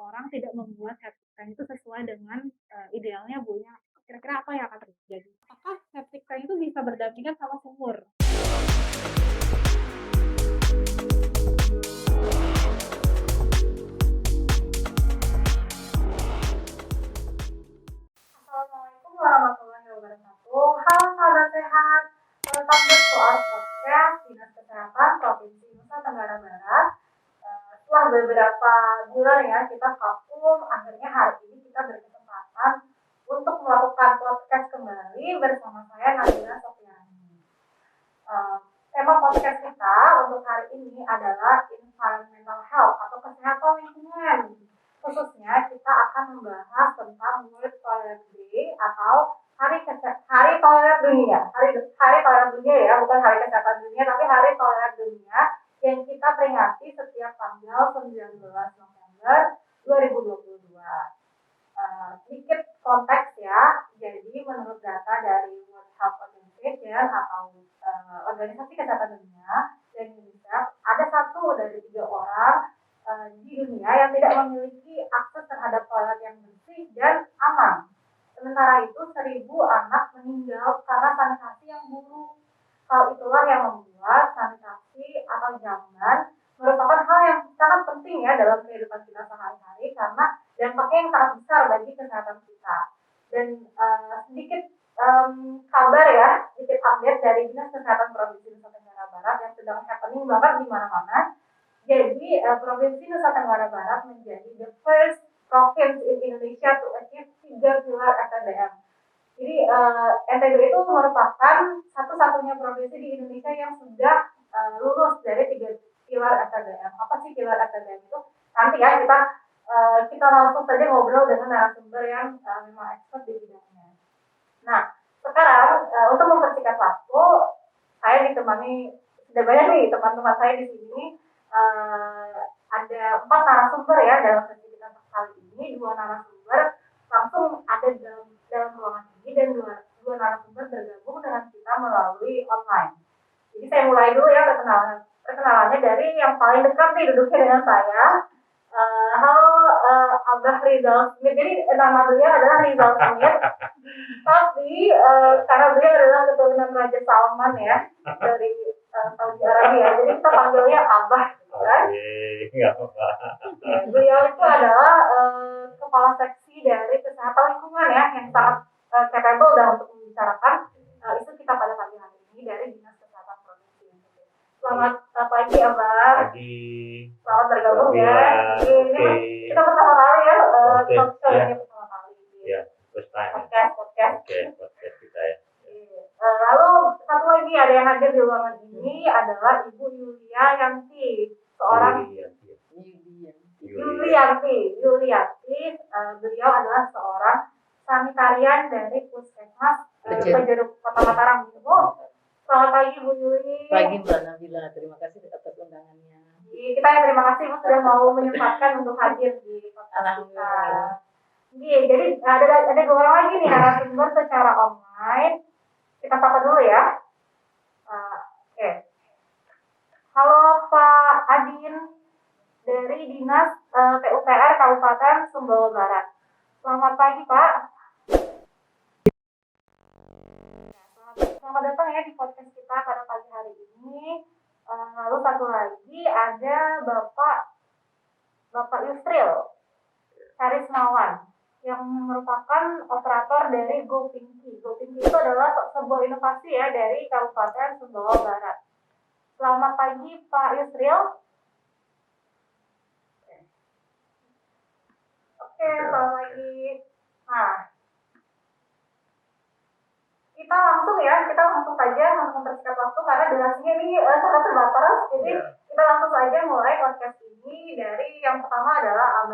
seseorang tidak membuat haptic time itu sesuai dengan, idealnya Bu ya, kira-kira apa yang akan terjadi? Apakah haptic time itu bisa berdampingan sama sumur? Assalamualaikum warahmatullahi wabarakatuh. Halo sahabat sehat, tetap bersuara podcast Dinas Kesehatan Provinsi Nusa Tenggara Barat. Setelah beberapa bulan ya kita vakum, akhirnya hari ini kita berkesempatan untuk melakukan podcast kembali bersama saya Nabila Sofiani. Tema podcast kita untuk hari ini adalah environmental health atau kesehatan lingkungan. Khususnya kita akan membahas tentang World Toilet Day atau Hari Toilet Dunia. Hari Toilet Dunia ya, bukan Hari Kesehatan Dunia, tapi Hari Toilet Dunia yang kita peringati setiap tanggal 19 November 2022. Sedikit konteks ya, jadi menurut data dari World Health Organization atau Organisasi Kesehatan Dunia dan UNICEF, ada 1 dari 3 orang di dunia yang tidak memiliki akses terhadap toilet yang bersih dan aman. Sementara itu 1.000 anak meninggal karena sanitasi yang buruk. Hal itulah yang membuat sanitasi atau jamban merupakan hal yang sangat penting ya dalam kehidupan kita sehari-hari karena dampaknya yang sangat besar bagi kesehatan kita. Dan sedikit kabar ya, sedikit update dari Dinas Kesehatan Provinsi Nusa Tenggara Barat yang sedang happening banget di mana-mana. Jadi Provinsi Nusa Tenggara Barat menjadi the first province in Indonesia to achieve 3 pilar SDM. Jadi NTB itu merupakan satu-satunya provinsi di Indonesia yang sudah lulus dari 3 pilar SDM. Apa sih pilar SDM itu? Nanti ya kita langsung saja ngobrol dengan narasumber yang memang expert di bidangnya. Nah, sekarang untuk mempersingkat waktu, saya ditemani sudah banyak nih teman-teman saya di sini. Ada 4 narasumber ya dalam sesi kita kali ini. 2 narasumber langsung ada dalam ruangan ini dan 2 narasumber bergabung dengan kita melalui online. Jadi saya mulai dulu ya perkenalannya dari yang paling dekat nih duduknya dengan saya. Halo Abah Rizal Smith. Jadi nama beliau adalah Rizal Smith. Tapi karena beliau adalah keturunan Raja Salman ya dari Saudi Arabia. Jadi kita panggilnya Abah. Kan? Beliau itu adalah kepala seksi dari kesehatan lingkungan ya yang sangat capable dan untuk membicarakan isu kita pada pagi hari ini dari Dinas Kesehatan Provinsi. Selamat pagi Abah. Pagi. Selamat bergabung ya. Ini kita pertama kali ya. Ini pertama kali. Ya, first time. Podcast. Podcast kita ya. Lalu satu lagi ada yang hadir di ruangan ini adalah Ibu Yulia Yanti, seorang Yulianti. Beliau adalah seorang sanitarian dari Puskesmas Pejeruk Kota Mataram. Selamat pagi Bu Yuli. Pagi Mbak Nabila, terima kasih atas undangannya. Kita yang terima kasih Bu sudah mau menyempatkan untuk hadir di podcast kita. Jadi ada 2 orang lagi nih narasumber secara online. Kita sapa dulu ya. Oke. Halo Pak Adin dari Dinas PUPR Kabupaten Sumbawa Barat. Selamat pagi Pak. Selamat datang ya di podcast kita pada pagi hari ini. Lalu satu lagi ada Bapak Yusril Karismawan yang merupakan operator dari GoPinky. GoPinky itu adalah sebuah inovasi ya dari Kabupaten Sumbawa Barat. Selamat pagi Pak Yusril. Oke, selamat pagi. Nah, kita langsung saja mempersingkat waktu karena durasinya ini sangat terbatas. Jadi kita langsung saja mulai podcast ini dari yang pertama adalah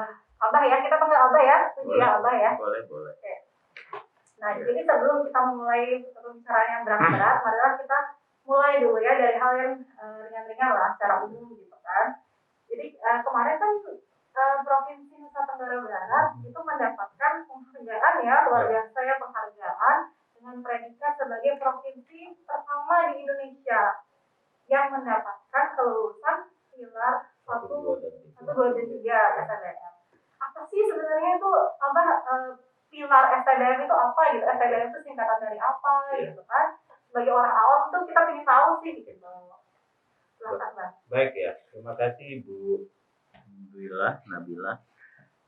Abah ya, kita panggil Abah ya, setuju ya Abah ya? Boleh. Oke. Nah, jadi sebelum kita memulai pembicaraan yang berat-berat, marilah kita mulai dulu ya dari hal yang ringan-ringan lah secara umum gitu kan. Jadi kemarin kan Provinsi Nusa Tenggara Barat itu mendapatkan penghargaan ya, luar biasa ya penghargaan dengan predikat sebagai provinsi pertama di Indonesia yang mendapatkan kelulusan pilar 1, 2, dan 3 SNBM. Apa pilar STBM itu apa gitu, STBM itu singkatan dari apa gitu kan. Sebagai orang awam tuh kita ingin tahu sih gitu. Silakan Bang. Baik ya, terima kasih Bu Nabila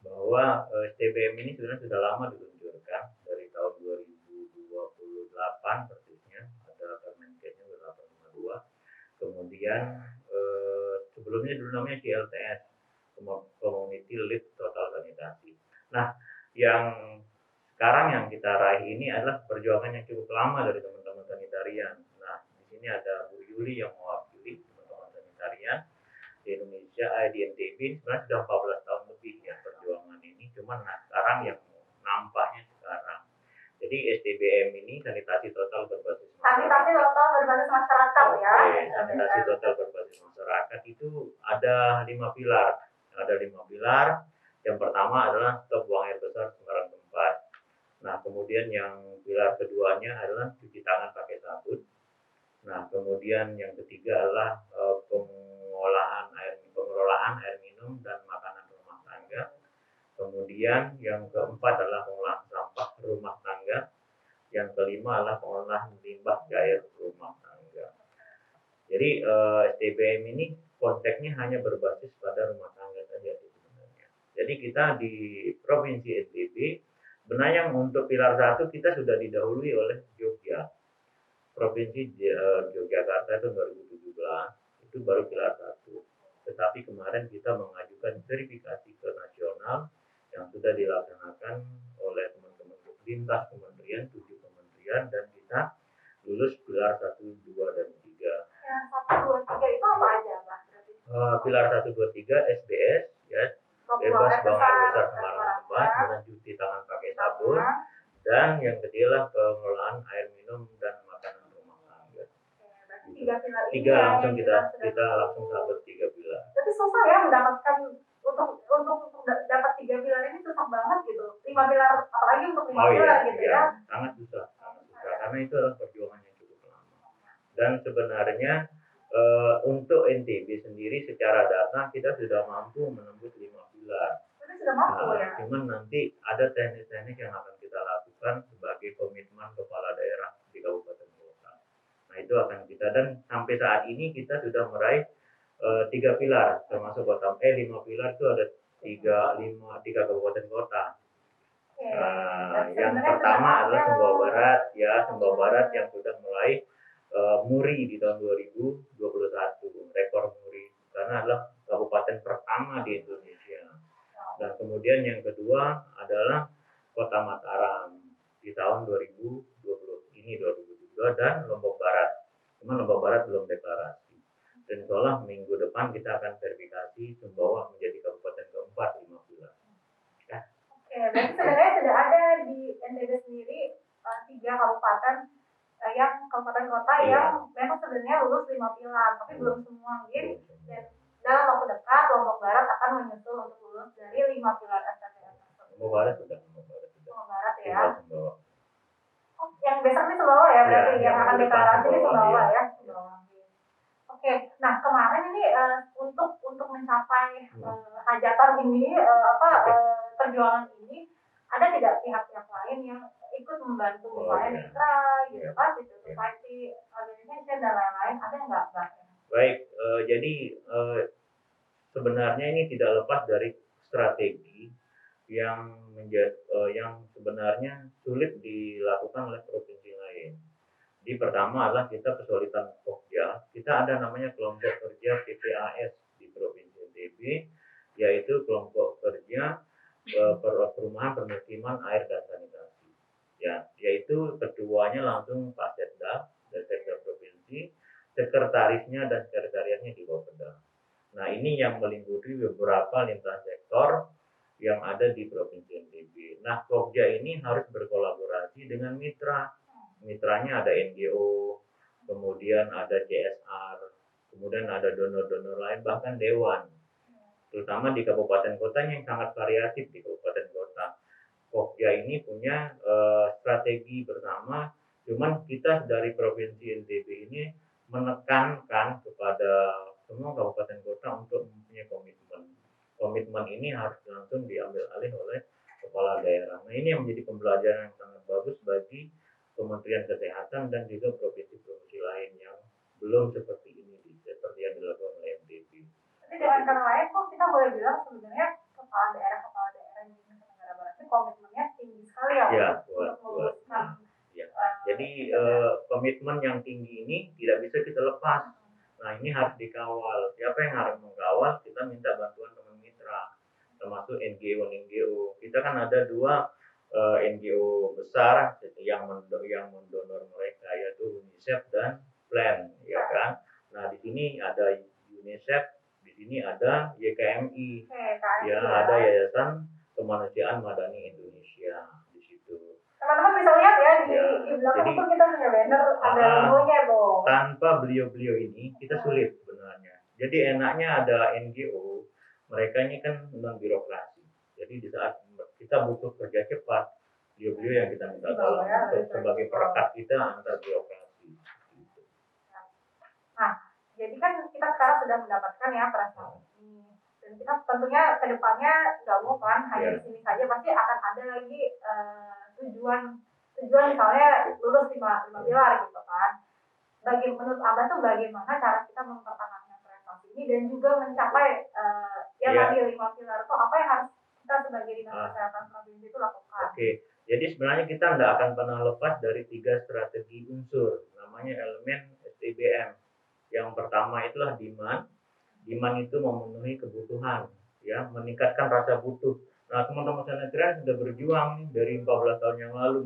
bahwa STBM ini sebenarnya sudah lama diluncurkan dari tahun 2028 persisnya, ada Permenkesnya 852. Kemudian sebelumnya dulu namanya CLTS, Community Lead Total Sanitasi. Nah, yang sekarang yang kita raih ini adalah perjuangan yang cukup lama dari teman-teman sanitarian. Nah, di sini ada Bu Yuli yang mewakili teman-teman sanitarian di Indonesia, di NTB sebenarnya sudah 14 tahun lebih ya perjuangan ini. Cuman sekarang yang nampaknya sekarang. Jadi STBM ini sanitasi total berbasis masyarakat. Sanitasi total berbasis masyarakat ya. Sanitasi total berbasis masyarakat itu ada 5 pilar. Ada 5 pilar. Yang pertama adalah stop buang air besar sembarang tempat. Nah, kemudian yang pilar keduanya adalah cuci tangan pakai sabun. Nah, kemudian yang ketiga adalah pengelolaan air minum dan makanan rumah tangga. Kemudian yang keempat adalah pengolahan sampah rumah tangga. Yang kelima adalah pengolahan limbah cair rumah tangga. Jadi STBM ini konteksnya hanya berbasis pada rumah tangga saja sebenarnya. Jadi kita di Provinsi NTB sebenarnya untuk pilar 1 kita sudah didahului oleh Jogja. Provinsi Yogyakarta itu 2017 itu baru pilar 1. Tetapi kemarin kita mengajukan verifikasi ke nasional yang sudah dilaksanakan oleh teman-teman lintas kementerian, 7 kementerian, dan kita lulus pilar 1, 2, dan 3. Yang 1, 2, 3 itu apa aja Pak? Pilar 1, 2, 3 SBS ya, bebas buang air besar sembarang tempat, kemudian cuci tangan pakai sabun, dan yang ketiga adalah pengelolaan air minum dan makanan rumah tangga. Tiga langsung kita langsung sahabat 3 pilar. Tapi susah ya mendapatkan untuk dapat 3 pilar ini susah banget gitu. 5 pilar apalagi untuk 5 pilar gitu ya. Sangat susah karena itu adalah perjuangan yang cukup lama. Dan sebenarnya untuk NTB sendiri secara data kita sudah mampu menembus 5 pilar. Sudah mampu ya. Cuman nanti ada teknik-teknik yang akan kita lakukan sebagai komitmen kepala daerah di kabupaten kota. Nah itu akan kita, dan sampai saat ini kita sudah meraih 3 pilar termasuk kota 5 pilar itu ada 3 kabupaten kota. Yang pertama adalah Sumbawa Barat ya, Sumbawa Barat yang sudah mulai muri di tahun 2021, rekor muri karena adalah kabupaten pertama di Indonesia. Dan kemudian yang kedua adalah Kota Mataram di tahun 2020 ini 2022, dan Lombok Barat. Cuma Lombok Barat belum deklarasi. Dan insya minggu depan kita akan verifikasi Sumbawa menjadi kabupaten keempat 5 pilar. Ya. Oke, berarti sebenarnya sudah ada di NTB sendiri 3 kabupaten yang kabupaten kota yang memang sebenarnya lulus 5 pilar, tapi belum semua mungkin. Dan dalam waktu dekat Lombok Barat akan menyusul untuk lulus dari 5 pilar STBM. Lombok Barat sudah. Lombok Barat ya. Oh, yang besok ini Sumbawa ya, berarti yang akan deklarasi ini Sumbawa ya. Oke, nah kemarin ini untuk mencapai hajatan ini perjuangan ini ada tidak pihak-pihak lain yang ikut membantu misalnya mitra gitu kan, civil society organization dan lain-lain, ada nggak Mbak? Baik, jadi sebenarnya ini tidak lepas dari strategi yang sebenarnya sulit dilakukan oleh provinsi lain. Di pertama adalah kita kesulitan Pokja. Kita ada namanya kelompok kerja PPAS di Provinsi NTB, yaitu kelompok kerja perumahan permukiman air dan sanitasi. Ya, yaitu ketuanya langsung Pak Setda dan Sekda Provinsi, sekretarisnya dan sekretariatnya di Bapeda. Nah, ini yang meliputi beberapa lintas sektor yang ada di Provinsi NTB. Nah, Pokja ini harus berkolaborasi dengan mitra. Mitranya ada NGO, kemudian ada CSR, kemudian ada donor-donor lain, bahkan dewan. Terutama di kabupaten kotanya yang sangat variatif di kabupaten kota. Pokja ini punya strategi bersama, cuman kita dari Provinsi NTB ini menekankan kepada semua kabupaten kota untuk mempunyai komitmen. Komitmen ini harus langsung diambil alih oleh kepala daerah. Nah ini yang menjadi pembelajaran yang sangat bagus bagi Kementerian Kesehatan dan juga provinsi-provinsi lain yang belum seperti ini, seperti yang dilakukan oleh NTB. Tapi dengan kata lain kok kita boleh bilang sebenarnya kepala daerah di Nusa Tenggara Barat ini komitmennya tinggi sekali ya, Ya, untuk meluruskan. Ya. Jadi komitmen yang tinggi ini tidak bisa kita lepas. Nah ini harus dikawal. Siapa yang harus mengawal? Kita minta bantuan teman mitra, termasuk NGO. Kita kan ada dua NGO besar yang mendonor mereka, yaitu UNICEF dan PLAN, ya kan. Nah di sini ada UNICEF, di sini ada YKMI, ya ada Yayasan Kemanusiaan Madani Indonesia di situ. Teman-teman bisa lihat ya di belakang itu kita punya banner ada logonya dong. Tanpa beliau-beliau ini kita sulit sebenarnya. Jadi enaknya ada NGO, mereka ini kan non birokrasi. Jadi di saat kita butuh kerja cepat, beliau-beliau yang kita minta tolong sebagai perekat kita antar birokrasi. Nah, jadi kan kita sekarang sudah mendapatkan ya perasaan ini. Dan kita tentunya ke depannya nggak mau kan hanya di sini saja, pasti akan ada lagi tujuan misalnya lulus 5 pilar gitu kan. Menurut Abah tuh bagaimana cara kita mempertahankan prestasi ini dan juga mencapai yang tadi 5 pilar itu apa yang harus kita sebagai dinas kesehatan provinsi itu lakukan? Oke, jadi sebenarnya kita tidak akan pernah lepas dari 3 strategi unsur, namanya elemen STBM. Yang pertama itulah demand. Demand itu memenuhi kebutuhan, ya, meningkatkan rasa butuh. Nah, teman-teman sanitarian sudah berjuang nih dari 14 tahun yang lalu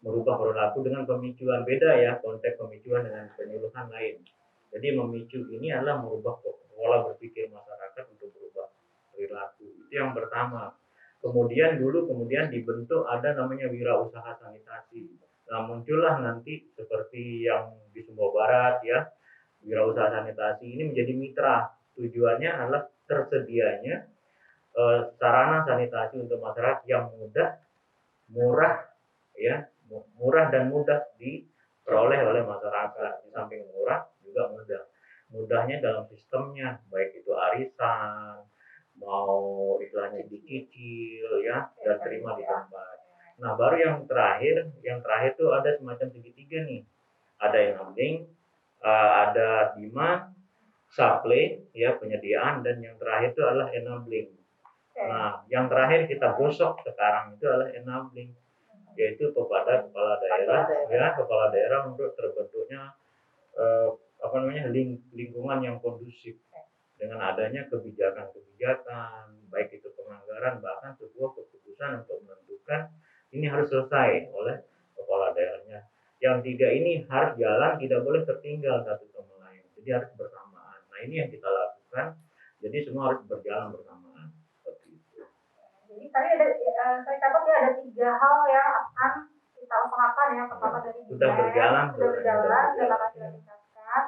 merubah perilaku dengan pemicuan beda ya, konteks pemicuan dengan penyuluhan lain. Jadi memicu ini adalah merubah pola berpikir masyarakat untuk berubah perilaku. Itu yang pertama. Kemudian dibentuk ada namanya wirausaha sanitasi. Nah, muncullah nanti seperti yang di Sumbawa Barat ya, wirausaha sanitasi ini menjadi mitra. Tujuannya adalah tersedianya sarana sanitasi untuk masyarakat yang murah dan mudah diperoleh oleh masyarakat. Di samping murah juga mudah. Mudahnya dalam sistemnya, baik itu arisan, mau istilahnya dicicil ya, dan terima di tempat. Nah, baru yang terakhir itu ada semacam segitiga nih. Ada enabling, ada demand, supply ya, penyediaan, dan yang terakhir itu adalah enabling. Nah, yang terakhir kita gosok sekarang itu adalah enabling, yaitu kepada kepala daerah untuk terbentuknya lingkungan yang kondusif dengan adanya kebijakan baik itu penganggaran, bahkan sebuah keputusan untuk menentukan ini harus selesai oleh kepala daerahnya. Yang 3 ini harus jalan, tidak boleh tertinggal satu sama lain, jadi harus bersamaan. Nah ini yang kita lakukan, jadi semua harus berjalan bersamaan seperti itu. Jadi tadi saya catat ya ada 3 hal yang akan kita usahakan ya. Pertama dari sudah berjalan dan akan kita tingkatkan.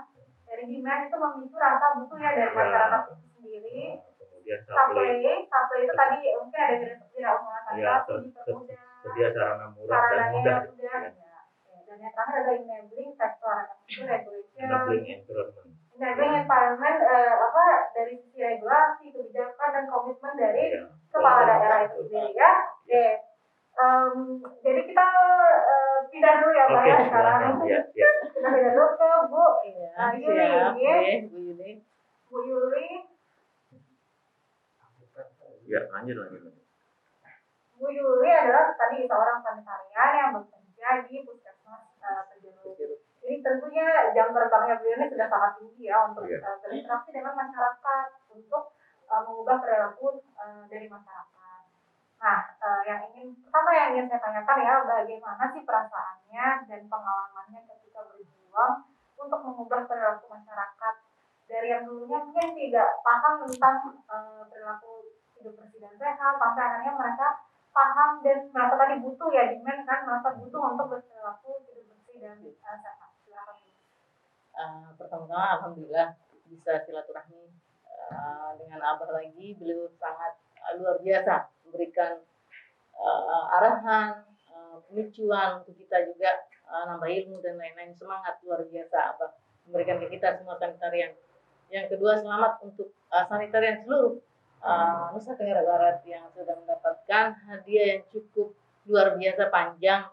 Dari demand itu memicu rasa butuh ya dari masyarakat itu sendiri. Kemudian supply itu tadi mungkin ada wirausaha sanitasi dipermudah, sedia sarana murah dan mudah. Dan yang terakhir ada enabling sektor, itu regulation, enabling environment dari sisi regulasi, kebijakan dan komitmen dari kepala daerah itu sendiri ya. Oke. Jadi kita pindah dulu ya Pak ya sekarang. Kita pindah dulu ke Bu Yuli. Bu Yuli. Ya, lanjut. Bu Yuli adalah tadi seorang sanitarian yang bekerja di Puskesmas Terjeruk. Jadi tentunya jam terbangnya beliau ini sudah sangat tinggi ya untuk berinteraksi dengan masyarakat, untuk mengubah perilaku dari masyarakat. Nah, pertama yang ingin saya tanyakan ya, bagaimana sih perasaannya dan pengalamannya ketika berjuang untuk mengubah perilaku masyarakat dari yang dulunya mungkin tidak paham tentang perilaku hidup bersih dan sehat, sampai akhirnya mereka paham dan merasa tadi butuh ya, demand kan, merasa butuh untuk berperilaku hidup bersih dan sehat. Pertama-tama alhamdulillah bisa silaturahmi dengan Abah lagi. Beliau sangat luar biasa memberikan arahan, pemicuan untuk kita juga nambah ilmu dan lain-lain. Semangat luar biasa Abah memberikan ke kita semua sanitarian. Yang kedua, selamat untuk sanitarian seluruh Nusa Tenggara Barat yang sudah mendapatkan hadiah yang cukup luar biasa panjang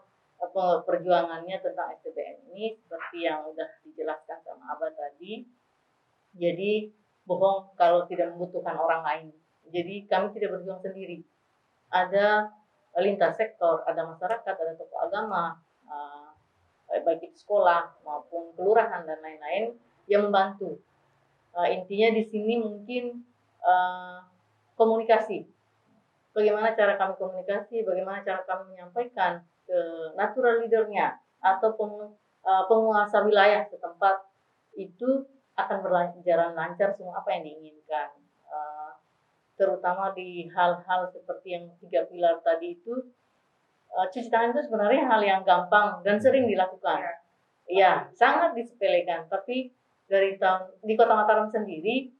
perjuangannya tentang STBM ini seperti yang sudah dijelaskan sama Abah tadi. Jadi bohong kalau tidak membutuhkan orang lain. Jadi kami tidak berjuang sendiri. Ada lintas sektor, ada masyarakat, ada tokoh agama, baik itu sekolah maupun kelurahan dan lain-lain yang membantu. Intinya di sini mungkin komunikasi. Bagaimana cara kami komunikasi, bagaimana cara kami menyampaikan ke natural leadernya atau penguasa wilayah setempat itu akan berjalan lancar semua apa yang diinginkan. Terutama di hal-hal seperti yang 3 pilar tadi itu, cuci tangan itu sebenarnya hal yang gampang dan sering dilakukan. Ya, sangat disepelekan. Tapi di Kota Mataram sendiri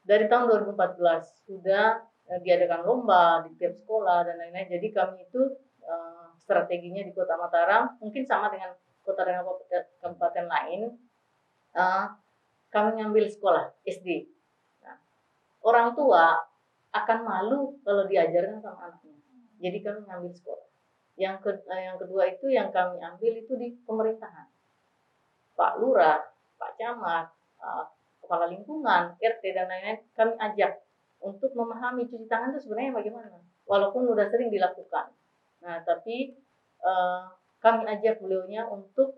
dari tahun 2014 sudah diadakan lomba di tiap sekolah dan lain-lain. Jadi kami itu strateginya di Kota Mataram mungkin sama dengan kota dan kabupaten lain. Kami ngambil sekolah SD. Nah, orang tua akan malu kalau diajarkan sama anaknya. Jadi kami ngambil sekolah. Yang kedua itu yang kami ambil itu di pemerintahan. Pak Lurah, Pak Camat, kepala lingkungan, RT dan lain-lain kami ajak untuk memahami cuci tangan itu sebenarnya bagaimana. Walaupun sudah sering dilakukan. Nah, tapi kami ajak beliaunya untuk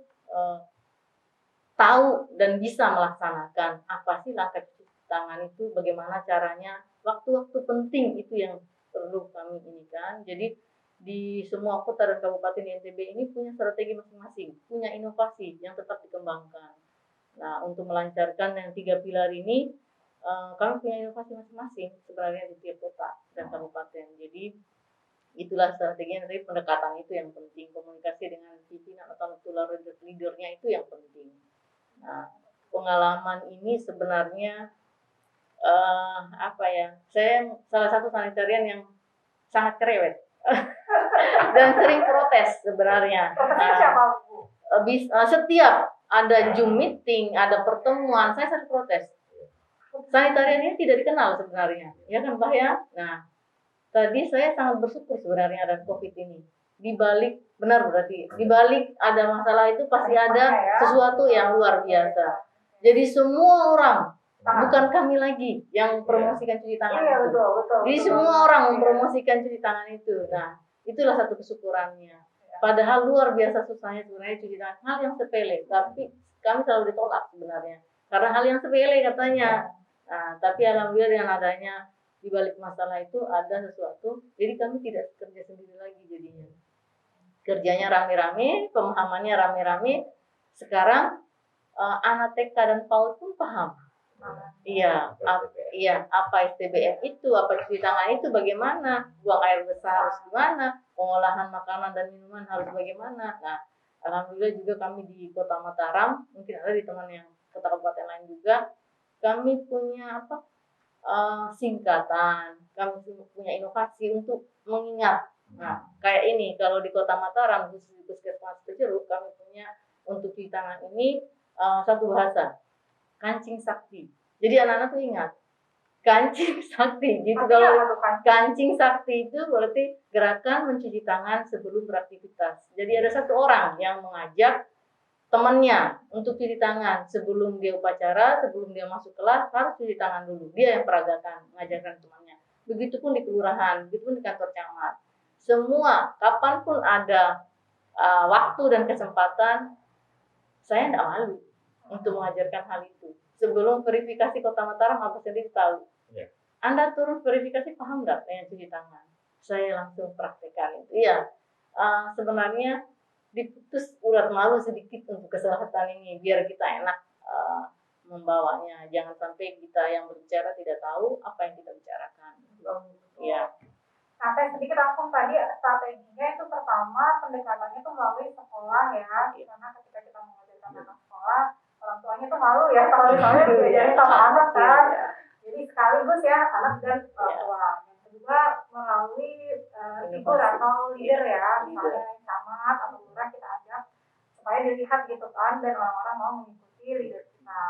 tahu dan bisa melaksanakan apa sih langkah cuci tangan itu, bagaimana caranya, waktu-waktu penting itu yang perlu kami inikan. Jadi di semua kota dan kabupaten di NTB ini punya strategi masing-masing, punya inovasi yang tetap dikembangkan. Nah, untuk melancarkan yang 3 pilar ini, kami punya inovasi masing-masing sebenarnya di tiap kota dan kabupaten. Jadi itulah strateginya, dari pendekatan itu yang penting, komunikasi dengan pimpinan atau natural leadernya itu yang penting. Nah, pengalaman ini sebenarnya saya salah satu sanitarian yang sangat cerewet dan sering protes sebenarnya. Protesnya siapa, Bu? Setiap ada Zoom meeting, ada pertemuan, saya sering protes. Sanitarian ini tidak dikenal sebenarnya, ya kan Pak ya? Nah, tadi saya sangat bersyukur sebenarnya ada COVID ini. Di balik ada masalah itu pasti ada sesuatu yang luar biasa. Jadi semua orang, bukan kami lagi yang promosikan cuci tangan itu. Betul. Jadi semua orang mempromosikan cuci tangan itu. Nah, itulah satu kesyukurannya. Padahal luar biasa susahnya sebenarnya cuci tangan, hal yang sepele, tapi kami selalu ditolak sebenarnya. Karena hal yang sepele katanya. Nah, tapi alhamdulillah dengan adanya di balik masalah itu ada sesuatu, jadi kami tidak kerja sendiri lagi jadinya. Kerjanya rame-rame, pemahamannya rame-rame. Sekarang anak TK dan PAUD pun paham. Iya, apa STBM itu, apa cuci tangan itu, bagaimana, buang air besar harus gimana, pengolahan makanan dan minuman harus bagaimana. Nah, alhamdulillah juga kami di Kota Mataram, mungkin ada di teman yang kota kabupaten lain juga, kami punya singkatan, kami punya inovasi untuk mengingat. Nah, kayak ini, kalau di Kota Mataram, khusus di Puskesmas Peceruk, kami punya untuk cuci tangan ini satu bahasa, kancing sakti. Jadi anak-anak tuh ingat, kancing sakti. Gitu. Kalau kancing sakti itu berarti gerakan mencuci tangan sebelum beraktivitas. Jadi ada satu orang yang mengajak temannya untuk cuci tangan sebelum dia upacara, sebelum dia masuk kelas harus cuci tangan dulu. Dia yang peragakan, mengajarkan temannya. Begitupun di kelurahan, begitupun di kantor camat. Semua kapanpun ada waktu dan kesempatan, saya tidak malu untuk mengajarkan hal itu. Sebelum verifikasi Kota Mataram, apa sendiri tahu. Ya. Anda turun verifikasi paham nggak dengan cuci tangan? Saya langsung praktekkan itu. Iya, sebenarnya diputus urat malu sedikit untuk kesehatan ini, biar kita enak membawanya. Jangan sampai kita yang berbicara tidak tahu apa yang kita bicarakan. Iya. Nah, saya sedikit langsung tadi strateginya itu pertama pendekatannya itu melalui sekolah ya, karena ketika kita mengajarkan anak sekolah, orang tuanya tuh malu ya kalau misalnya diajarin sama anak kan. Jadi sekaligus ya anak dan orang tua. Yang kedua melalui figur atau leader ya, misalnya camat atau lurah kita ajak supaya dilihat gitu kan dan orang-orang mau mengikuti leader kita.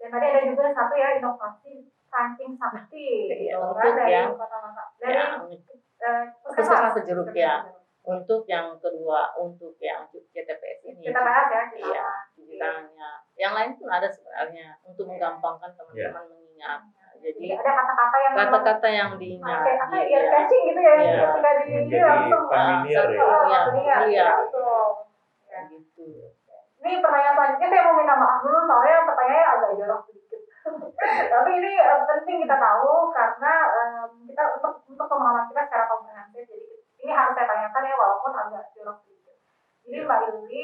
Dan tadi ada juga satu ya inovasi kancing sakti gitu. untuk dari yang Kota Makassar, dari puskesmas Sejeruk ya. Untuk yang kedua, untuk yang CTPS ini, kita bahas ya. iya, cuci tangannya. Yang lain pun ada sebenarnya untuk menggampangkan teman-teman mengingat. Jadi ada kata-kata yang diingat. Iya, catching gitu ya. Iya. Ketika di Menjadi langsung familiar ya. Iya. Betul. Ya. Gitu. Ini pertanyaan selanjutnya saya mau minta maaf dulu soalnya pertanyaannya agak jorok sedikit. Tapi ini penting kita tahu karena kita untuk pemahaman kita secara komprehensif. Jadi ini harus saya tanyakan ya walaupun agak jorok sedikit. Jadi Mbak Yuli,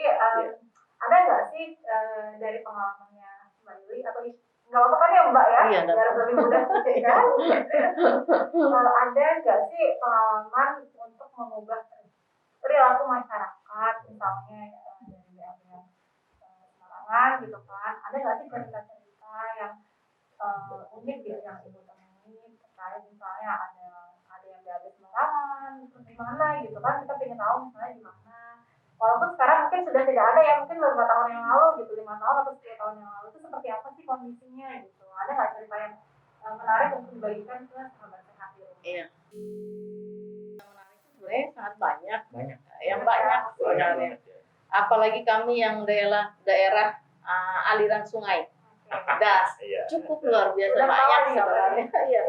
ada nggak sih dari pengalamannya Mbak Yuli atau nggak apa-apa kan ya Mbak ya? Iya, biar lebih mudah sedikit kan? Ada nggak sih pengalaman untuk mengubah perilaku masyarakat misalnya dari daerah Semarang gitu kan? Ada nggak sih cerita-cerita yang unik gitu yang ibu temui terkait misalnya ada yang dihabis sembarangan terus gimana gitu kan kita pengen tahu misalnya di mana walaupun sekarang mungkin sudah tidak ada ya mungkin 5 tahun yang lalu gitu 5 tahun atau 10 tahun yang lalu itu seperti apa sih kondisinya gitu ada nggak cerita yang menarik untuk dibagikan ke sahabat sehat di rumah? Iya. Yang menarik itu sebenarnya sangat banyak. Yang banyak sebenarnya. Apalagi kami yang daerah aliran sungai. Das, cukup luar biasa banyak sebenarnya. Iya.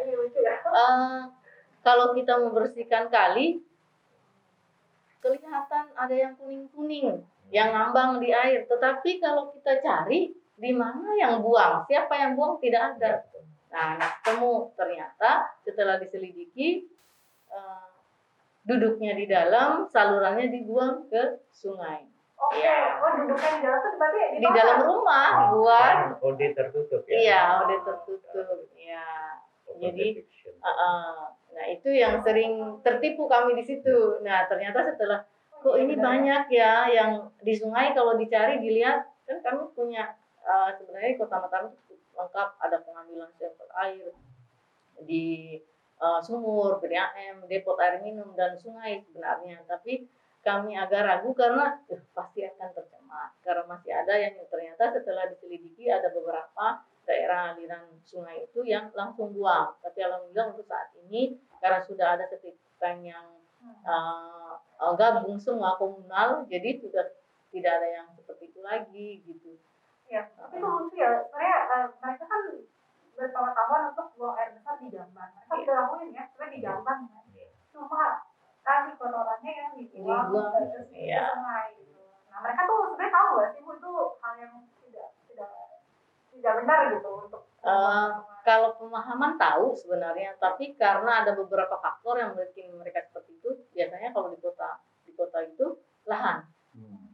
Kalau kita membersihkan kali, kelihatan ada yang kuning-kuning, yang ngambang di air. Tetapi kalau kita cari, di mana yang buang? Siapa yang buang? Tidak ada. Nah, temu ternyata setelah diselidiki, duduknya di dalam, salurannya dibuang ke sungai. Oke, Ya. duduknya di dalam tuh berarti Di dalam rumah buat OD tertutup ya. iya, OD tertutup. Ya. Jadi nah itu yang sering tertipu kami di situ. Nah, ternyata setelah kok ini banyak ya yang di sungai kalau dicari dilihat kan kami punya sebenarnya Kota Mataram itu lengkap ada pengambilan sampel air di sumur, PDAM, depot air minum dan sungai sebenarnya. Tapi kami agak ragu karena pasti akan tercemar. Karena masih ada yang ternyata setelah diselidiki ada beberapa daerah aliran sungai itu yang langsung buang. Tapi alhamdulillah untuk saat ini karena sudah ada septic tank yang gabung semua komunal, jadi sudah tidak ada yang seperti itu lagi gitu. Ya, tapi itu lucu ya. Sebenarnya mereka kan bertahun-tahun untuk buang air besar di jamban. Mereka sudah lakuin ya, sebenarnya di jamban ya. Cuma tadi kotorannya yang dibuang ke sungai gitu. Nah mereka tuh sebenarnya tahu nggak sih Bu itu hal yang tidak benar gitu untuk kalau pemahaman tahu sebenarnya, tapi karena ada beberapa faktor yang bikin mereka seperti itu. Biasanya kalau di kota itu lahan,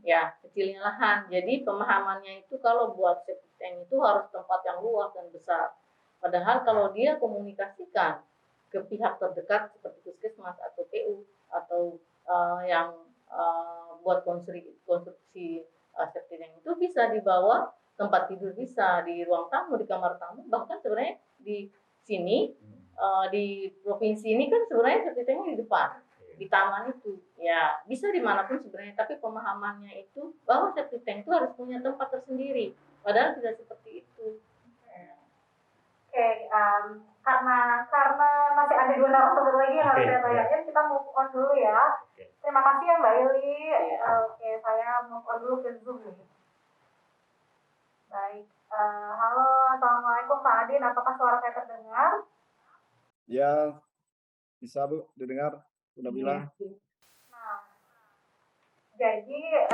ya kecilnya lahan. Jadi pemahamannya itu kalau buat septic tank itu harus tempat yang luas dan besar. Padahal kalau dia komunikasikan ke pihak terdekat seperti puskesmas atau PU atau yang buat konstruksi septic tank itu bisa dibawa tempat tidur, bisa di ruang tamu, di kamar tamu, bahkan sebenarnya di sini di provinsi ini kan sebenarnya septic tanknya di depan di taman itu ya bisa dimanapun sebenarnya, tapi pemahamannya itu bahwa septic tank itu harus punya tempat tersendiri padahal tidak seperti itu. Oke, karena masih ada 2 narasumber lagi yang harus saya tanyain, kita move on dulu ya. Terima kasih ya Mbak Yuli. Oke, saya move on dulu ke Zoom nih. Baik, halo, assalamualaikum Pak Adin, apakah suara saya terdengar? Ya, bisa Bu, didengar, sudah bilang. Nah, jadi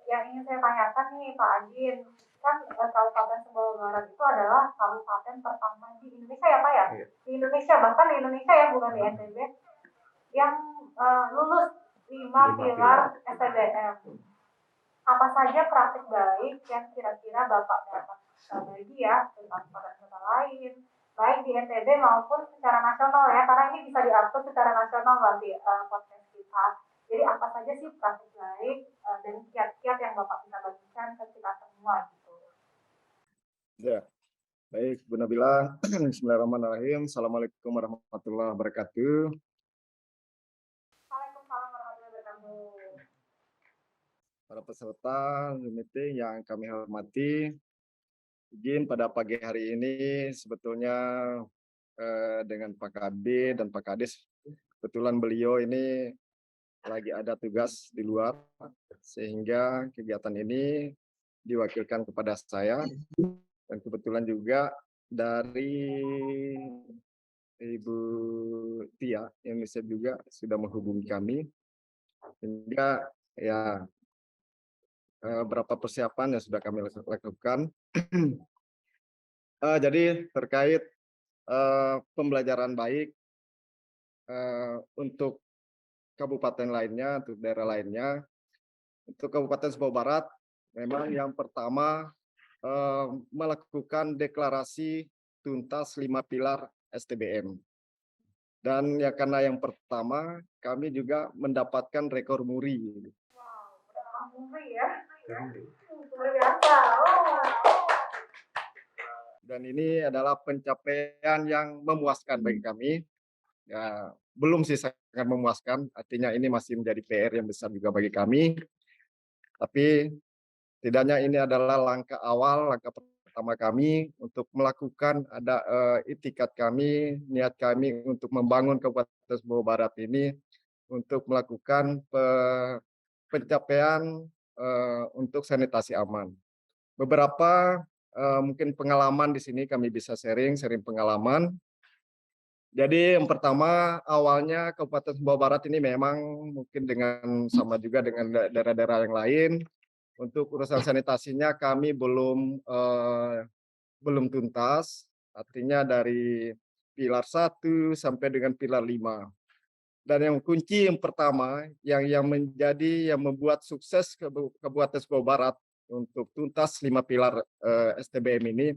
yang ingin saya tanyakan nih Pak Adin, kan Kabupaten Sumbawa Barat itu adalah kabupaten pertama di Indonesia ya Pak ya? Di Indonesia, bahkan di Indonesia ya, bukan di NTB, yang lulus 5 pilar STBM. Apa saja praktik baik yang kira-kira Bapak dapat bagi ya tentang kota lain, baik di NTB maupun secara nasional ya, karena ini bisa diupload secara nasional nanti podcast kita. Jadi apa saja sih praktik baik dan kiat-kiat yang Bapak bisa bagikan ke kita semua gitu. Ya, baik Bu Nabila. Bismillahirrahmanirrahim. Assalamualaikum warahmatullahi wabarakatuh. Waalaikumsalam warahmatullahi wabarakatuh. Para peserta Zoom meeting yang kami hormati, izin pada pagi hari ini sebetulnya dengan Pak Kabid dan Pak Kades. Kebetulan beliau ini lagi ada tugas di luar, sehingga kegiatan ini diwakilkan kepada saya. Dan kebetulan juga dari Ibu Tia UNICEF juga sudah menghubungi kami, sehingga ya beberapa persiapan yang sudah kami lakukan. Jadi terkait pembelajaran baik untuk kabupaten lainnya, untuk daerah lainnya, untuk Kabupaten Sumbawa Barat, memang yang pertama melakukan deklarasi tuntas 5 pilar STBM. Dan ya karena yang pertama kami juga mendapatkan rekor muri. Wow, udah muri ya. Luar biasa. Oh. Dan ini adalah pencapaian yang memuaskan bagi kami. Ya, belum sih sangat memuaskan, artinya ini masih menjadi PR yang besar juga bagi kami. Tapi setidaknya ini adalah langkah awal, langkah pertama kami untuk melakukan ada itikat kami, niat kami untuk membangun Kabupaten Sumbawa Barat ini untuk melakukan pencapaian untuk sanitasi aman. Beberapa mungkin pengalaman di sini kami bisa sharing pengalaman. Jadi yang pertama awalnya Kabupaten Sumbawa Barat ini memang mungkin dengan sama juga dengan daerah-daerah yang lain. Untuk urusan sanitasinya kami belum tuntas, artinya dari pilar 1 sampai dengan pilar 5. Dan yang kunci yang pertama yang membuat sukses Kabupaten Sumbawa Barat untuk tuntas 5 pilar STBM ini,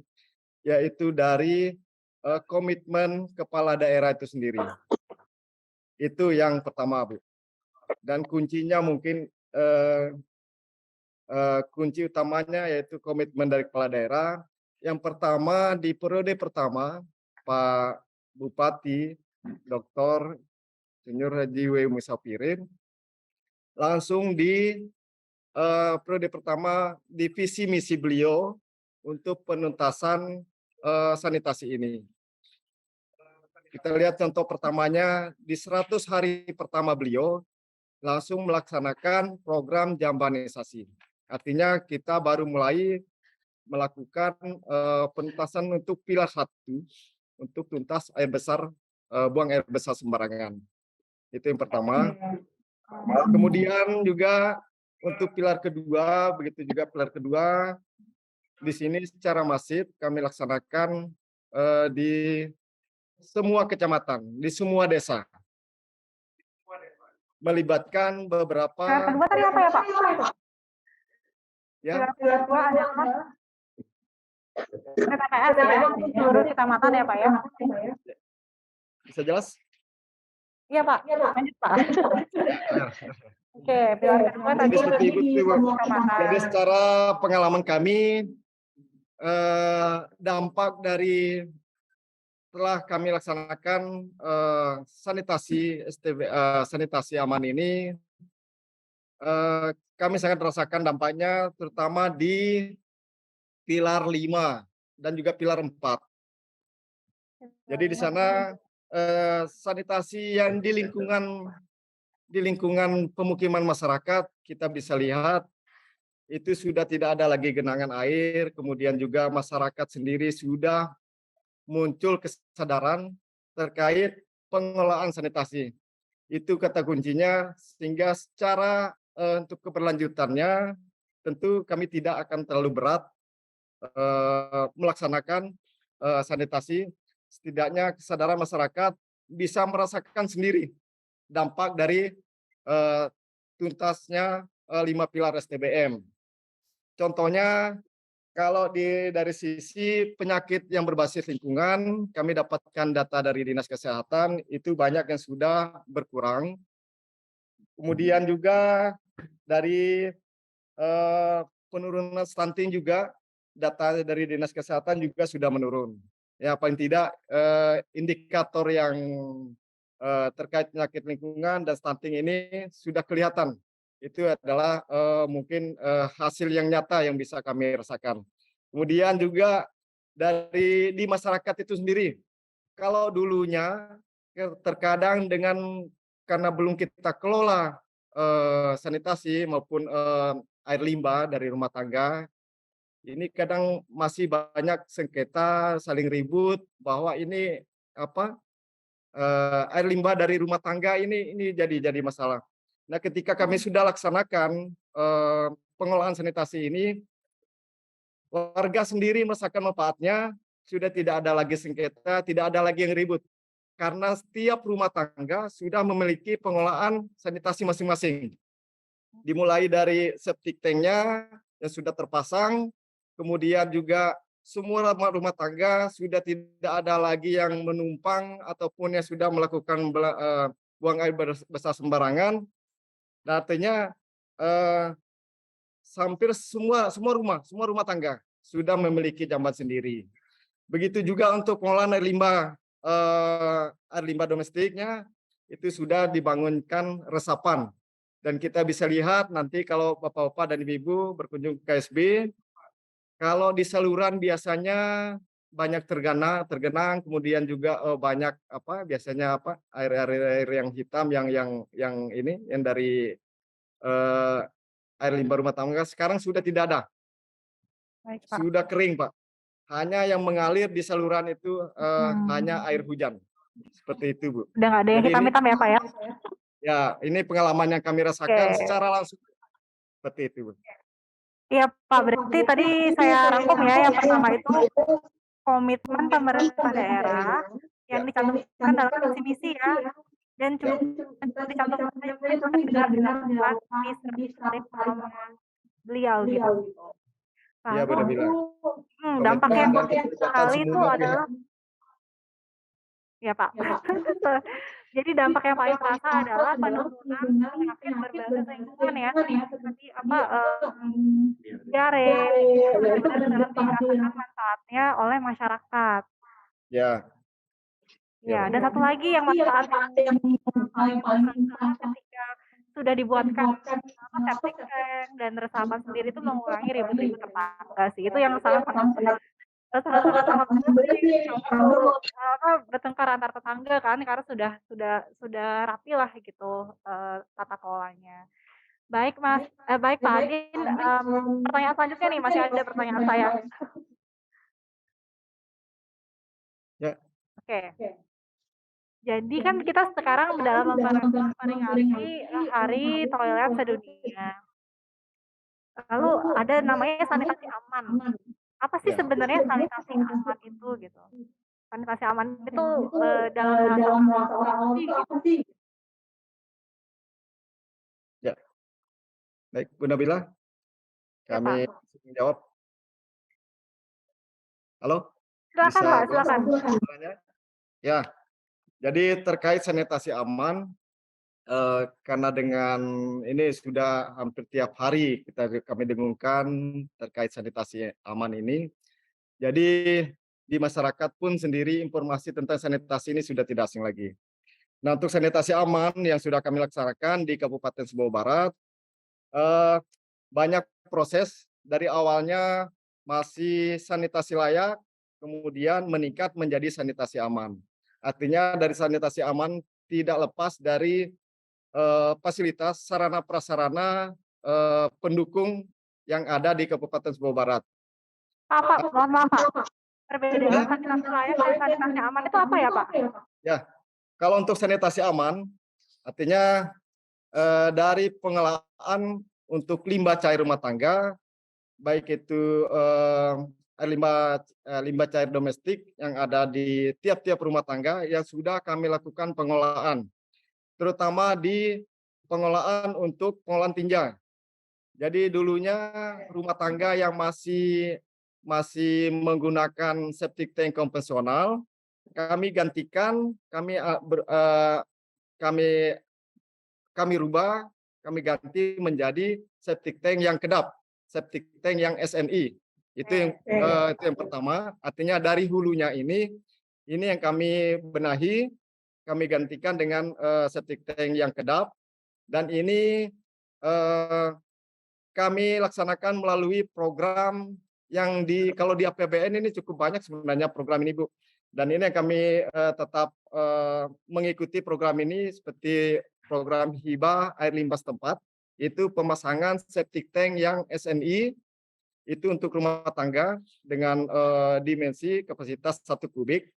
yaitu dari komitmen kepala daerah itu sendiri. Itu yang pertama, Bu. Dan kuncinya mungkin kunci utamanya yaitu komitmen dari kepala daerah. Yang pertama, di periode pertama, Pak Bupati Dr. Insinyur Haji W. Musafirin langsung di periode pertama di visi misi beliau untuk penuntasan sanitasi ini. Kita lihat contoh pertamanya di 100 hari pertama beliau langsung melaksanakan program jambanisasi. Artinya kita baru mulai melakukan penuntasan untuk pilar 1 untuk tuntas air besar, buang air besar sembarangan. Itu yang pertama. Kemudian juga untuk pilar kedua, begitu juga pilar kedua, di sini secara masif kami laksanakan di semua kecamatan, di semua desa. Melibatkan beberapa... Pilar kedua tadi apa ya, Pak? Ya. Pilar kedua adalah PPS ya, di seluruh kecamatan ya, Pak ya? Bisa jelas? Iya, Pak. Lanjut, Pak. Oke, pilar kedua tadi Seperti itu, di kecamatan. jadi secara pengalaman kami, dampak dari setelah kami laksanakan sanitasi aman ini, kami sangat merasakan dampaknya terutama di pilar 5 dan juga pilar 4. Jadi di sana sanitasi yang di lingkungan pemukiman masyarakat kita bisa lihat itu sudah tidak ada lagi genangan air, kemudian juga masyarakat sendiri sudah muncul kesadaran terkait pengelolaan sanitasi. Itu kata kuncinya, sehingga secara untuk keberlanjutannya tentu kami tidak akan terlalu berat melaksanakan sanitasi. Setidaknya kesadaran masyarakat bisa merasakan sendiri dampak dari tuntasnya 5 pilar STBM. Contohnya kalau dari sisi penyakit yang berbasis lingkungan, kami dapatkan data dari Dinas Kesehatan itu banyak yang sudah berkurang. Kemudian juga dari penurunan stunting juga data dari Dinas Kesehatan juga sudah menurun. Ya paling tidak indikator yang terkait penyakit lingkungan dan stunting ini sudah kelihatan. Itu adalah mungkin hasil yang nyata yang bisa kami rasakan. Kemudian juga di masyarakat itu sendiri, kalau dulunya terkadang karena belum kita kelola sanitasi maupun air limbah dari rumah tangga, ini kadang masih banyak sengketa, saling ribut bahwa ini apa air limbah dari rumah tangga ini jadi masalah. Nah, ketika kami sudah laksanakan pengolahan sanitasi ini, warga sendiri merasakan manfaatnya, sudah tidak ada lagi sengketa, tidak ada lagi yang ribut. Karena setiap rumah tangga sudah memiliki pengolahan sanitasi masing-masing. Dimulai dari septic tank-nya yang sudah terpasang, kemudian juga semua rumah tangga sudah tidak ada lagi yang menumpang ataupun yang sudah melakukan buang air besar sembarangan. Nah, artinya hampir semua rumah tangga sudah memiliki jamban sendiri. Begitu juga untuk pengolahan air limbah domestiknya itu sudah dibangunkan resapan. Dan kita bisa lihat nanti kalau Bapak-bapak dan Ibu-ibu berkunjung ke KSB, kalau di saluran biasanya banyak tergenang, kemudian juga banyak biasanya air yang hitam yang dari air limbah rumah tangga sekarang sudah tidak ada, Baik, Pak. sudah kering, Pak. Hanya yang mengalir di saluran itu hanya air hujan. Seperti itu, Bu. Udah nggak ada yang Jadi hitam-hitam ya, Pak ya? ya, ini pengalaman yang kami rasakan Oke. secara langsung. Seperti itu, Bu. Iya, Pak. Berarti tadi saya rangkum ya, yang pertama itu komitmen pemerintah daerah yang Ya. dicantumkan dalam visi misi ya, dan Ya. juga dicantumkan juga benar-benar dilakukan di setiap pengalaman beliau gitu. Iya, Lalu benar-benar. dampak Komitmen yang dan paling keterlibatan sekali itu semua pihak. adalah ya, Pak. Jadi dampak yang paling terasa adalah penurunan penyakit berbasis lingkungan ya, seperti diare, benar-benar dirasakan manfaatnya oleh masyarakat. Ya. Ya, dan satu lagi yang manfaat yang paling terasa ketika sudah dibuatkan septic tank dan resapan sendiri itu mengurangi ribut-ribut tetangga sih. Itu yang sangat-sangat penting sih kalau bertengkar antar tetangga kan karena sudah rapi lah gitu tata kelolanya. Baik Mas, baik Pak Adin, pertanyaan selanjutnya nih masih ada pertanyaan saya. Ya. Oke. Jadi kan kita sekarang dalam memperingati Hari Toilet Sedunia. Lalu ada namanya sanitasi aman. Apa sih Ya. sebenarnya sanitasi aman itu gitu? Sanitasi aman itu dalam bahasa orang awam itu apa sih? Ya. Baik, Bu Nabila, Ya, kami Pak. menjawab. Halo? Silakan, Bisa Pak, jelas silakan. suaranya? Ya. Jadi terkait sanitasi aman, karena dengan ini sudah hampir tiap hari kami dengungkan terkait sanitasi aman ini. Jadi di masyarakat pun sendiri informasi tentang sanitasi ini sudah tidak asing lagi. Nah, untuk sanitasi aman yang sudah kami laksanakan di Kabupaten Sumbawa Barat, banyak proses dari awalnya masih sanitasi layak, kemudian meningkat menjadi sanitasi aman. Artinya dari sanitasi aman tidak lepas dari fasilitas sarana prasarana pendukung yang ada di Kabupaten Sumbawa Barat. Pak, mohon maaf Pak. Perbedaan sanitasi layak dan sanitasi aman itu apa ya Pak? Ya, kalau untuk sanitasi aman, artinya dari pengelolaan untuk limbah cair rumah tangga, baik itu limbah cair domestik yang ada di tiap-tiap rumah tangga yang sudah kami lakukan pengolahan, terutama di pengolahan untuk pengolahan tinja. Jadi dulunya rumah tangga yang masih menggunakan septic tank konvensional, kami gantikan, kami rubah, kami ganti menjadi septic tank yang kedap, septic tank yang SNI. Itu yang pertama. Artinya dari hulunya ini yang kami benahi, kami gantikan dengan septic tank yang kedap, dan ini kami laksanakan melalui program yang kalau di APBN ini cukup banyak sebenarnya program ini, Bu. Dan ini yang kami tetap mengikuti program ini seperti program hibah air limbah setempat, itu pemasangan septic tank yang SNI itu untuk rumah tangga dengan dimensi kapasitas 1 kubik.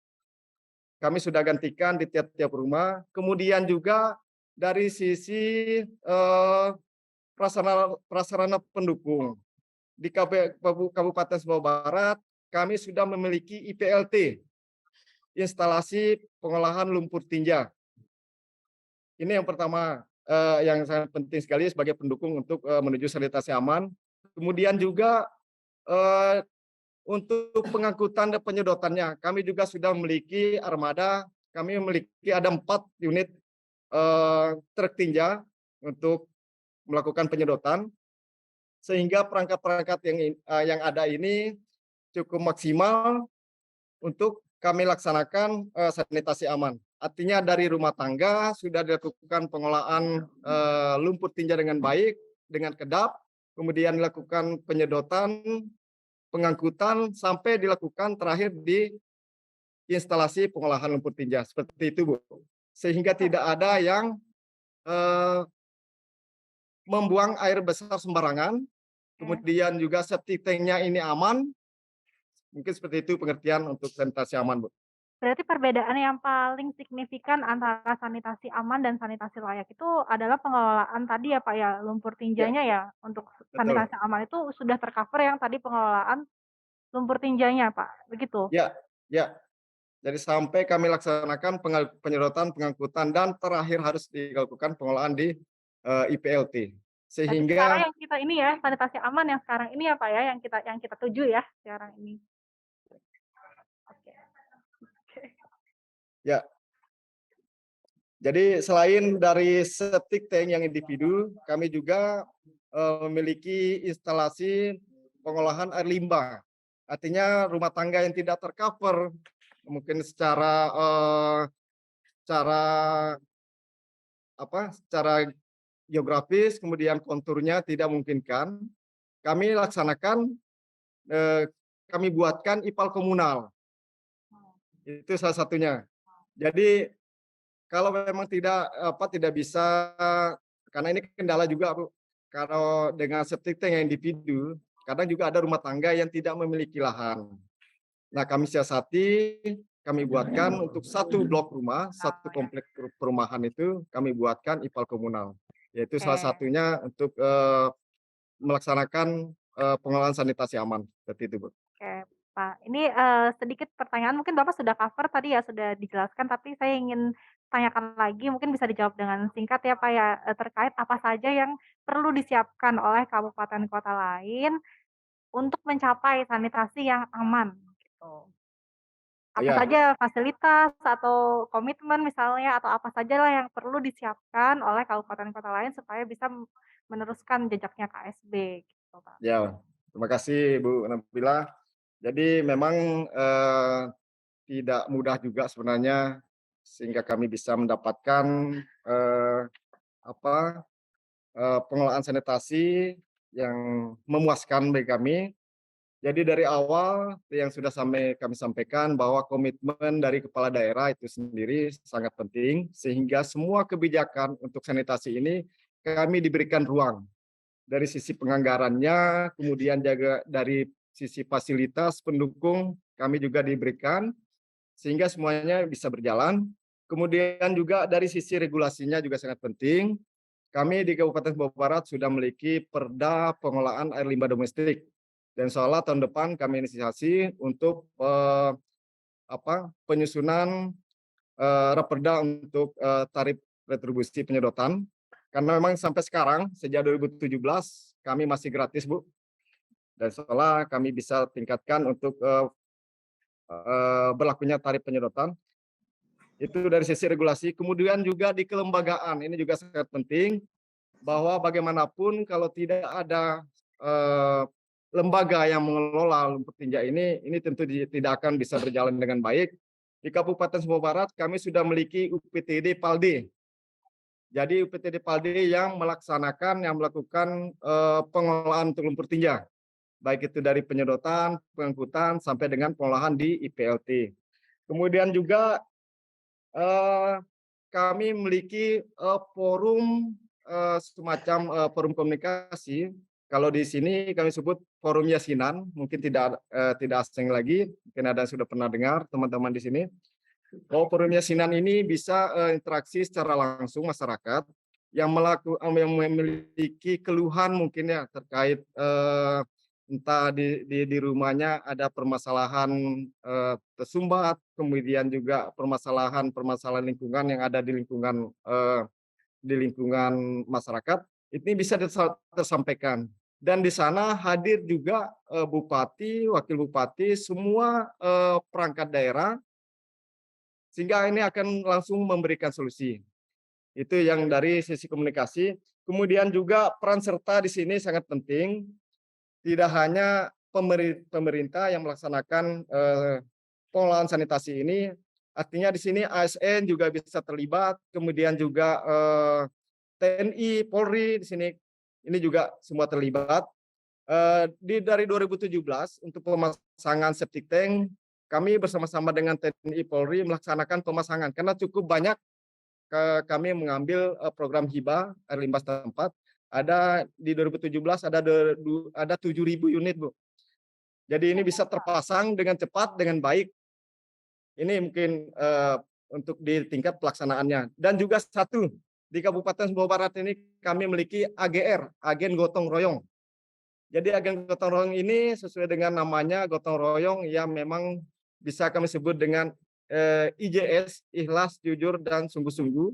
Kami sudah gantikan di tiap-tiap rumah. Kemudian juga dari sisi prasarana pendukung di Kabupaten Sumbawa Barat, kami sudah memiliki IPLT, instalasi pengolahan lumpur tinja. Ini yang pertama, yang sangat penting sekali sebagai pendukung untuk menuju sanitasi aman. Kemudian juga untuk pengangkutan dan penyedotannya, kami juga sudah memiliki armada. Kami memiliki ada 4 unit truk tinja untuk melakukan penyedotan, sehingga perangkat-perangkat yang ada ini cukup maksimal untuk kami laksanakan sanitasi aman. Artinya dari rumah tangga sudah dilakukan pengolahan lumpur tinja dengan baik, dengan kedap, kemudian dilakukan penyedotan, pengangkutan, sampai dilakukan terakhir di instalasi pengolahan lumpur tinja. Seperti itu, Bu. Sehingga tidak ada yang membuang air besar sembarangan, kemudian juga septic tank-nya ini aman. Mungkin seperti itu pengertian untuk sanitasi aman, Bu. Berarti perbedaan yang paling signifikan antara sanitasi aman dan sanitasi layak itu adalah pengelolaan tadi ya Pak ya, lumpur Ya, tinjanya ya, untuk betul. sanitasi aman itu sudah tercover yang tadi pengelolaan lumpur tinjanya Pak, begitu? Ya, ya. Jadi sampai kami laksanakan penyedotan, pengangkutan, dan terakhir harus dilakukan pengolahan di IPLT. Berarti sekarang Sehingga yang kita ini ya, sanitasi aman yang sekarang ini ya Pak ya, yang kita tuju ya sekarang ini. Oke. Oke. ya, jadi selain dari septic tank yang individu, kami juga memiliki instalasi pengolahan air limbah. Artinya rumah tangga yang tidak tercover, mungkin secara geografis, kemudian konturnya tidak memungkinkan, kami laksanakan, kami buatkan IPAL komunal. Itu salah satunya. Jadi kalau memang tidak bisa, karena ini kendala juga, Bu. Kalau dengan septic tank yang individu, kadang juga ada rumah tangga yang tidak memiliki lahan. Nah, kami siasati, kami buatkan untuk 1 blok rumah, 1 komplek perumahan itu kami buatkan IPAL komunal. Yaitu salah Oke. satunya untuk melaksanakan pengelolaan sanitasi aman. Seperti itu, Bu. Oke, Pak. Ini, sedikit pertanyaan mungkin Bapak sudah cover tadi ya, sudah dijelaskan, tapi saya ingin tanyakan lagi, mungkin bisa dijawab dengan singkat ya, Pak, ya, terkait apa saja yang perlu disiapkan oleh kabupaten kota lain untuk mencapai sanitasi yang aman, gitu. Apa Ya, saja fasilitas atau komitmen misalnya, atau apa sajalah yang perlu disiapkan oleh kabupaten kota lain supaya bisa meneruskan jejaknya KSB, gitu, Pak. ya. Terima kasih, Bu Nabila. Jadi memang tidak mudah juga sebenarnya sehingga kami bisa mendapatkan eh, pengelolaan sanitasi yang memuaskan bagi kami. Jadi dari awal yang sudah kami sampaikan bahwa komitmen dari kepala daerah itu sendiri sangat penting sehingga semua kebijakan untuk sanitasi ini kami diberikan ruang dari sisi penganggarannya, kemudian juga dari sisi fasilitas pendukung kami juga diberikan sehingga semuanya bisa berjalan. Kemudian juga dari sisi regulasinya juga sangat penting. Kami di Kabupaten Sumbawa Barat sudah memiliki Perda Pengolahan Air Limbah Domestik. Dan seolah tahun depan kami inisiasi untuk penyusunan Raperda untuk tarif retribusi penyedotan. Karena memang sampai sekarang, sejak 2017, kami masih gratis, Bu. Dan seolah kami bisa tingkatkan untuk berlakunya tarif penyedotan. Itu dari sisi regulasi. Kemudian juga di kelembagaan, ini juga sangat penting, bahwa bagaimanapun kalau tidak ada lembaga yang mengelola lumpur tinja ini tentu tidak akan bisa berjalan dengan baik. Di Kabupaten Sumbawa Barat kami sudah memiliki UPTD Palde. Jadi UPTD Palde yang melakukan pengolahan untuk lumpur tinja, baik itu dari penyedotan, pengangkutan sampai dengan pengolahan di IPLT. Kemudian juga kami memiliki forum semacam forum komunikasi. Kalau di sini kami sebut forum Yasinan, mungkin tidak asing lagi, mungkin ada yang sudah pernah dengar teman-teman di sini. Bahwa forum Yasinan ini bisa interaksi secara langsung masyarakat yang memiliki keluhan mungkin ya terkait entah di rumahnya ada permasalahan tersumbat, kemudian juga permasalahan lingkungan yang ada di lingkungan masyarakat, ini bisa tersampaikan. Dan di sana hadir juga bupati, wakil bupati, semua perangkat daerah, sehingga ini akan langsung memberikan solusi. Itu yang dari sisi komunikasi. Kemudian juga peran serta di sini sangat penting. Tidak hanya pemerintah yang melaksanakan pengelolaan sanitasi ini, artinya di sini ASN juga bisa terlibat, kemudian juga TNI, Polri di sini ini juga semua terlibat. Dari 2017 untuk pemasangan septic tank, kami bersama-sama dengan TNI Polri melaksanakan pemasangan karena cukup banyak kami mengambil program hibah air limbah setempat. Ada di 2017 ada 7.000 unit, Bu. Jadi ini bisa terpasang dengan cepat, dengan baik. Ini mungkin untuk di tingkat pelaksanaannya. Dan juga satu, di Kabupaten Sumbawa Barat ini kami memiliki AGR, Agen Gotong Royong. Jadi agen gotong royong ini sesuai dengan namanya gotong royong yang memang bisa kami sebut dengan IJS, ikhlas, jujur, dan sungguh-sungguh,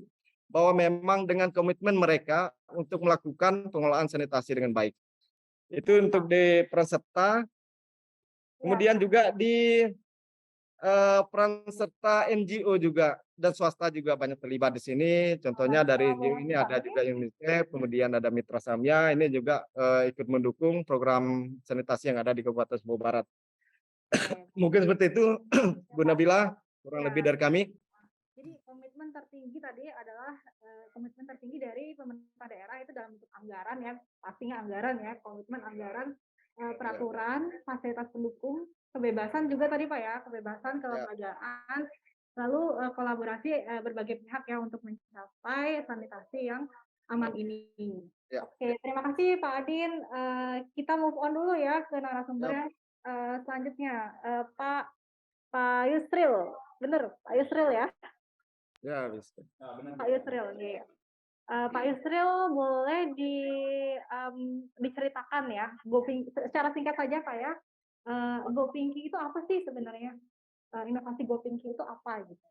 bahwa memang dengan komitmen mereka untuk melakukan pengelolaan sanitasi dengan baik. Itu untuk di peran serta. Kemudian juga di peran serta NGO juga dan swasta juga banyak terlibat di sini. Contohnya dari NGO ini ada juga UNICEF, kemudian ada Mitra Samya, ini juga ikut mendukung program sanitasi yang ada di Kabupaten Sumbawa Barat. Mungkin seperti itu, Bu Nabila, kurang lebih dari kami. Jadi komitmen tertinggi tadi adalah komitmen tertinggi dari pemerintah daerah itu dalam bentuk anggaran ya, pastinya anggaran ya, komitmen anggaran, peraturan, fasilitas pendukung, kebebasan juga tadi Pak ya, kebebasan kelembagaan, lalu kolaborasi berbagai pihak ya untuk mencapai sanitasi yang aman ini. Ya. Oke, terima kasih Pak Adin. Kita move on dulu ya ke narasumber yang selanjutnya, Pak Yusril, bener Pak Yusril ya? Ya, bisa. Pak Yusril, iya. Pak Yusril boleh diceritakan ya, secara singkat saja Pak ya, GoPinky itu apa sih sebenarnya? Inovasi GoPinky itu apa gitu?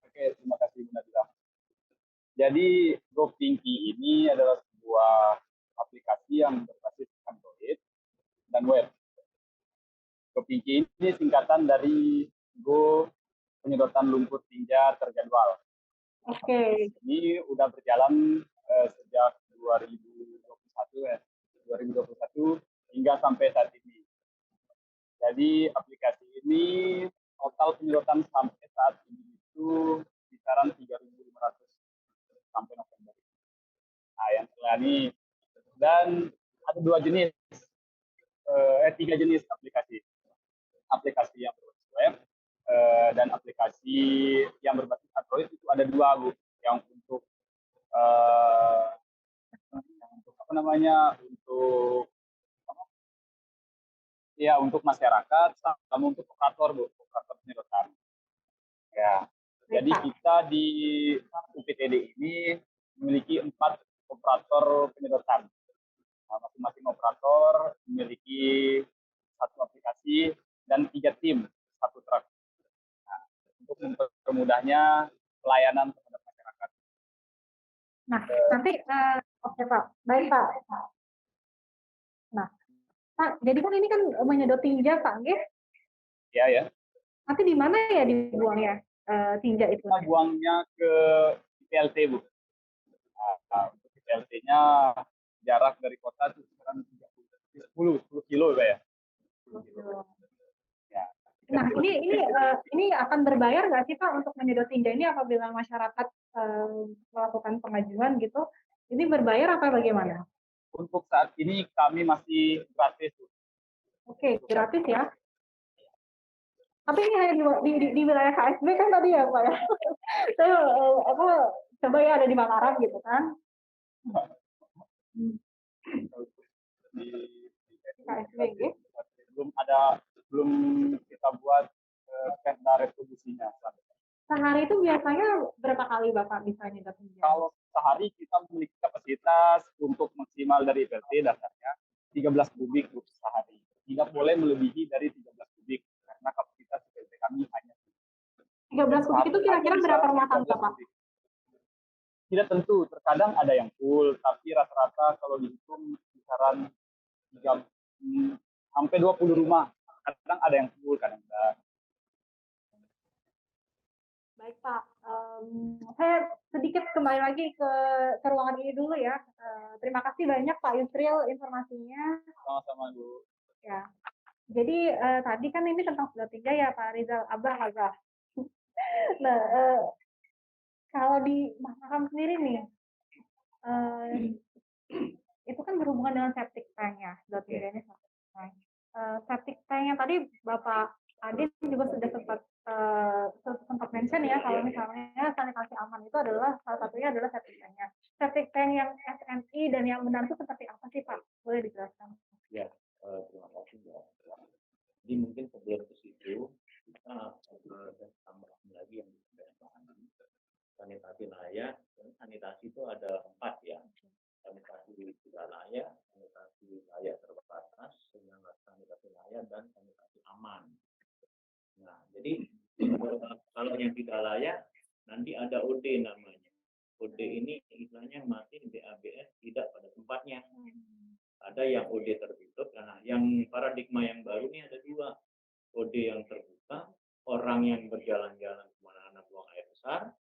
Oke, terima kasih Bu Nabila. Jadi GoPinky ini adalah sebuah aplikasi yang berbasis Android dan web. GoPinky ini singkatan dari Go penyedotan lumpur tinja terjadwal. Oke. Ini udah berjalan sejak 2021 ya, 2021 hingga sampai saat ini. Jadi aplikasi ini total penyedotan sampai saat ini itu kisaran 3.500 sampai November. Nah, yang terlayani dan ada tiga jenis aplikasi. Aplikasi yang berbasis web dan aplikasi yang berbasis Android itu ada dua, Bu. Yang untuk untuk masyarakat sama untuk operator, Bu, operator penyedotan. Ya. Jadi kita di UPTD ini memiliki 4 operator penyedotan. Nah, masing-masing operator memiliki satu aplikasi dan 3 tim, satu truk. Nah, untuk mempermudahnya pelayanan terhadap masyarakat. Nah, nanti oke Pak, baik Pak. Nah, Pak, jadi kan ini kan menyedot tinja Pak, nggih? Ya, ya. Nanti di mana ya dibuangnya tinja itu? Kita buangnya ke PLT, Bu. Nah, untuk PLT-nya jarak dari kota itu sekitar 10 kilo ya. 10 kilo. Ya. Nah, ini akan berbayar nggak sih Pak untuk menyedot tinja ini apabila masyarakat melakukan pengajuan gitu? Ini berbayar apa bagaimana? Untuk saat ini kami masih gratis. Oke, gratis ya. Tapi ini hanya di wilayah KSB kan tadi ya Pak ya. Saya coba ya ada di Mataram gitu kan. Di KSB gitu. belum kita buat perda retribusinya. Sehari itu biasanya berapa kali Bapak bisa nyedot pinjam? Kalau sehari kita memiliki kapasitas untuk maksimal dari PLT dasarnya 13 kubik sehari. Tidak boleh melebihi dari 13 kubik karena kapasitas PLT kami hanya 13 kubik itu kira-kira berapa rumah tangga Pak? Tidak tentu, terkadang ada yang full, tapi rata-rata kalau dihitung kisaran sampai 20 rumah. Kadang ada yang full, kadang enggak. Baik Pak, saya sedikit kembali lagi ke ruangan ini dulu ya. Terima kasih banyak Pak Yusril informasinya. Sama-sama Bu. Ya, jadi tadi kan ini tentang sudah 3 ya Pak Rizal, Abah, Azah. Nah, kalau di Mataram sendiri nih, itu kan berhubungan dengan septic tank ya, sudah 3 ini septic tank. Septic tank yang tadi Bapak Adit juga sudah sempat mention ya kalau misalnya sanitasi aman itu adalah salah satunya adalah septic tanknya. Septic tank yang SNI dan yang benar itu seperti apa sih Pak? Boleh dijelaskan? Ya, terima kasih ya. Jadi mungkin sebelum ke situ kita tambahkan lagi yang disampaikan sanitasi layak. Sanitasi itu ada 4 ya. Sanitasi tidak layak, sanitasi layak terbatas, sanitasi layak dan sanitasi aman. Nah, jadi kalau yang tidak layak nanti ada OD namanya. OD ini istilahnya masih BABS tidak pada tempatnya. Ada yang OD tertutup, karena yang paradigma yang baru ini ada 2. OD yang terbuka, orang yang berjalan-jalan kemana-mana buang air besar.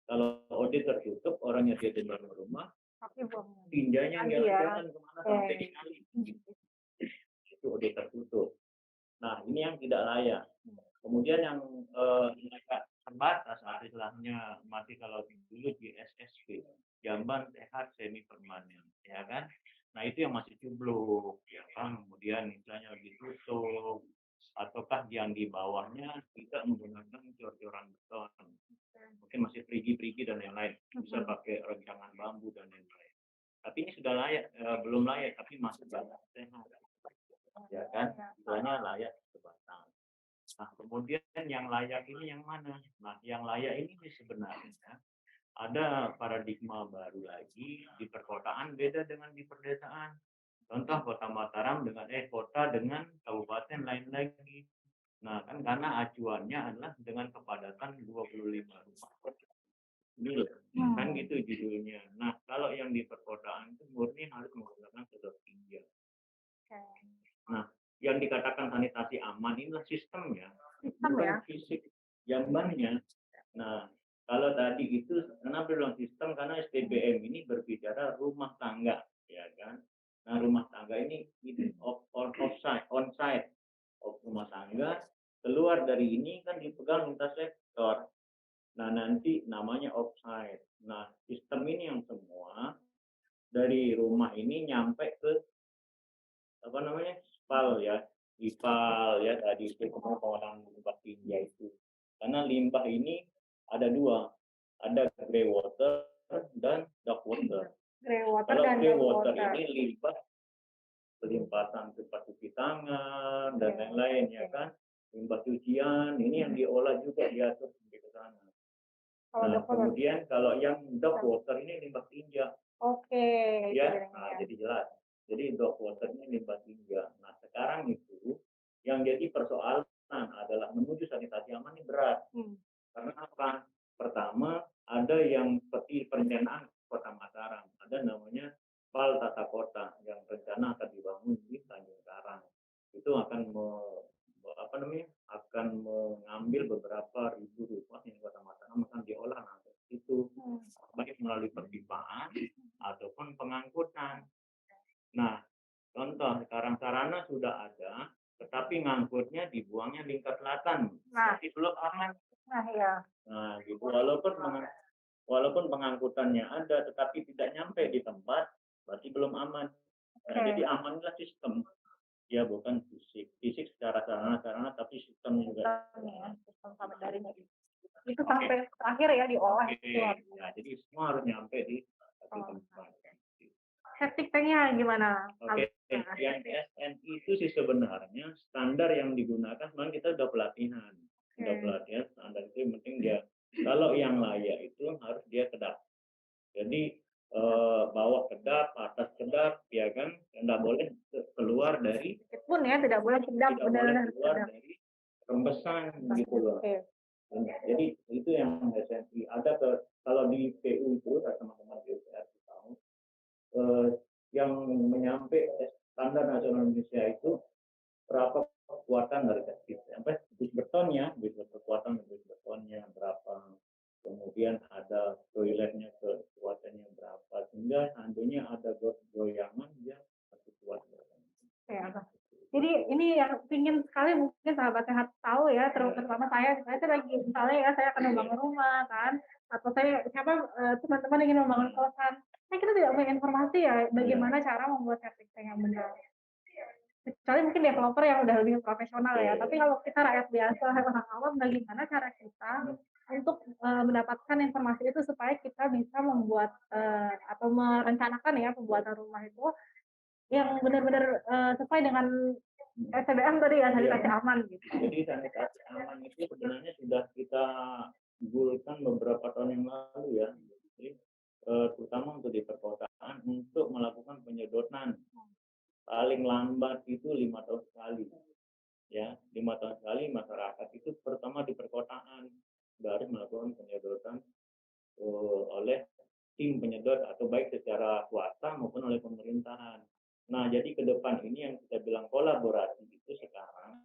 Kalau OD tertutup, orangnya dia di dalam rumah, tinjanya jalan-jalan kemana sampai di kali. Itu OD tertutup. Nah, ini yang tidak layak. Kemudian yang agak terbatas, istilahnya masih kalau dulu di SSP, jamban sehat semi permanen, ya kan? Nah, itu yang masih cubluk, ya kan? Kemudian istilahnya ditutup, ataukah yang di bawahnya tidak menggunakan cor-coran beton, mungkin masih perigi-perigi dan yang lain, bisa pakai rancangan bambu dan yang lain. Tapi ini sudah layak, belum layak, tapi masih batas sehat, ya kan? Istilahnya layak sebatang. Nah, kemudian yang layak ini yang mana? Nah, yang layak ini sebenarnya ada paradigma baru lagi, di perkotaan beda dengan di perdesaan. Contoh Kota Mataram dengan kota dengan kabupaten lain lagi. Nah, kan karena acuannya adalah dengan kepadatan 25 rumah. Ini kan gitu judulnya. Nah, kalau yang di perkotaan itu murni harus menggunakan sedot tinja. Nah, yang dikatakan sanitasi aman inilah sistemnya, bukan fisik jambannya. Nah, kalau tadi itu kenapa bilang sistem, karena STBM ini berbicara rumah tangga, ya kan? Nah, rumah tangga ini on-site rumah tangga, keluar dari ini kan dipegang lintas sektor. Nah, nanti namanya offsite. Nah, sistem ini yang semua dari rumah ini nyampe ke apa namanya? Spal ya. IPAL ya, tadi itu pengelolaan limbah tinja itu. Karena limbah ini ada 2, ada grey water dan dark water. Kalau grey water ini limbah pelimpasan tempat cuci tangan dan lain-lain ya kan, limbah cucian ini yang diolah juga diatur sampai ke sana. Nah, kemudian kalau yang dark water ini limbah tinja. Ya, nah, jadi jelas. Jadi dark water ini limbah tinja. Nah, sekarang itu yang jadi persoalan adalah menuju sanitasi aman ini berat. Karena apa? Pertama, ada yang seperti perencanaan Kota Mataram, ada namanya PAL Tata Kota yang rencana akan dibangun di Tanjung Karang. Itu akan akan mengambil beberapa ribu rumah yang Kota Mataram akan diolah nanti itu, baik melalui perpipaan ataupun pengangkutan. Nah, contoh sekarang sarana sudah ada, tetapi ngangkutnya dibuangnya lingkar selatan, berarti belum aman. Nah, gitu. Walaupun pengangkutannya ada, tetapi tidak nyampe di tempat, berarti belum aman. Nah, jadi amanlah sistem, ya bukan fisik. fisik secara sarana, tapi sistem juga. Sistem sama dari itu sampai terakhir ya diolah Oke, itu. ya, jadi semua harus nyampe di satu tempat. Septic tanknya gimana? Oke, yang SNI itu sih sebenarnya standar yang digunakan, sebenarnya kita udah pelatihan. Udah pelatihan standar itu yang penting dia, kalau yang layak itu harus dia kedap. Jadi bawah kedap, atas kedap, ya kan, nggak boleh keluar dari, Pun ya tidak boleh kedap, tidak boleh keluar dari rembesan gitu loh. Jadi itu yang SNI. Ada kalau di PU itu teman-teman PUPR tahu, yang menyampe standar nasional Indonesia itu berapa kekuatan dari septic sampai bus betonnya, kekuatan bus betonnya berapa, kemudian ada toiletnya kekuatannya berapa, sehingga seandainya ada goyangan dia masih kuat. Jadi ini yang ingin sekali mungkin sahabat sehat tahu ya, terutama saya tuh lagi misalnya ya saya akan membangun rumah kan, atau saya teman-teman ingin membangun kosan, kita tidak punya informasi ya bagaimana cara membuat septic tank yang benar. Kecuali mungkin developer yang udah lebih profesional ya, tapi kalau kita rakyat biasa, orang awam, bagaimana cara kita untuk mendapatkan informasi itu supaya kita bisa membuat atau merencanakan ya pembuatan rumah itu yang benar-benar sesuai dengan SDM tadi ya, sanitasi aman gitu. Jadi sanitasi aman itu sebenarnya sudah kita gulkan beberapa tahun yang lalu ya. Jadi, terutama untuk di perkotaan untuk melakukan penyedotan paling lambat itu 5 tahun sekali. Ya, 5 tahun sekali masyarakat itu pertama di perkotaan harus melakukan penyedotan oleh tim penyedot atau baik secara swasta maupun oleh pemerintahan. Nah, jadi ke depan ini yang kita bilang kolaborasi itu sekarang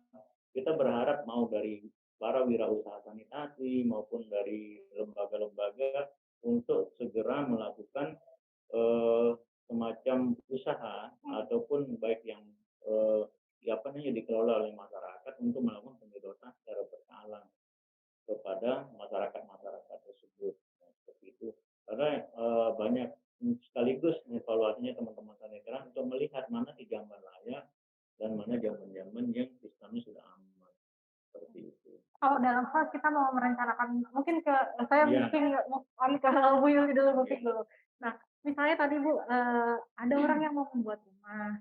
kita berharap mau dari para wirausaha sanitasi maupun dari lembaga-lembaga untuk segera melakukan semacam usaha ataupun baik yang dikelola oleh masyarakat untuk melakukan penyedotan secara berkala kepada masyarakat tersebut. Nah, seperti itu. Karena banyak sekaligus evaluasinya teman-teman sanitasi untuk melihat mana sih jamban layak dan mana jamban-jamban yang sistemnya sudah aman. Seperti itu. Kalau dalam hal kita mau merencanakan, mungkin mungkin ke Bu Yuli dulu mungkin dulu. Nah, misalnya tadi Bu, ada orang yang mau membuat rumah,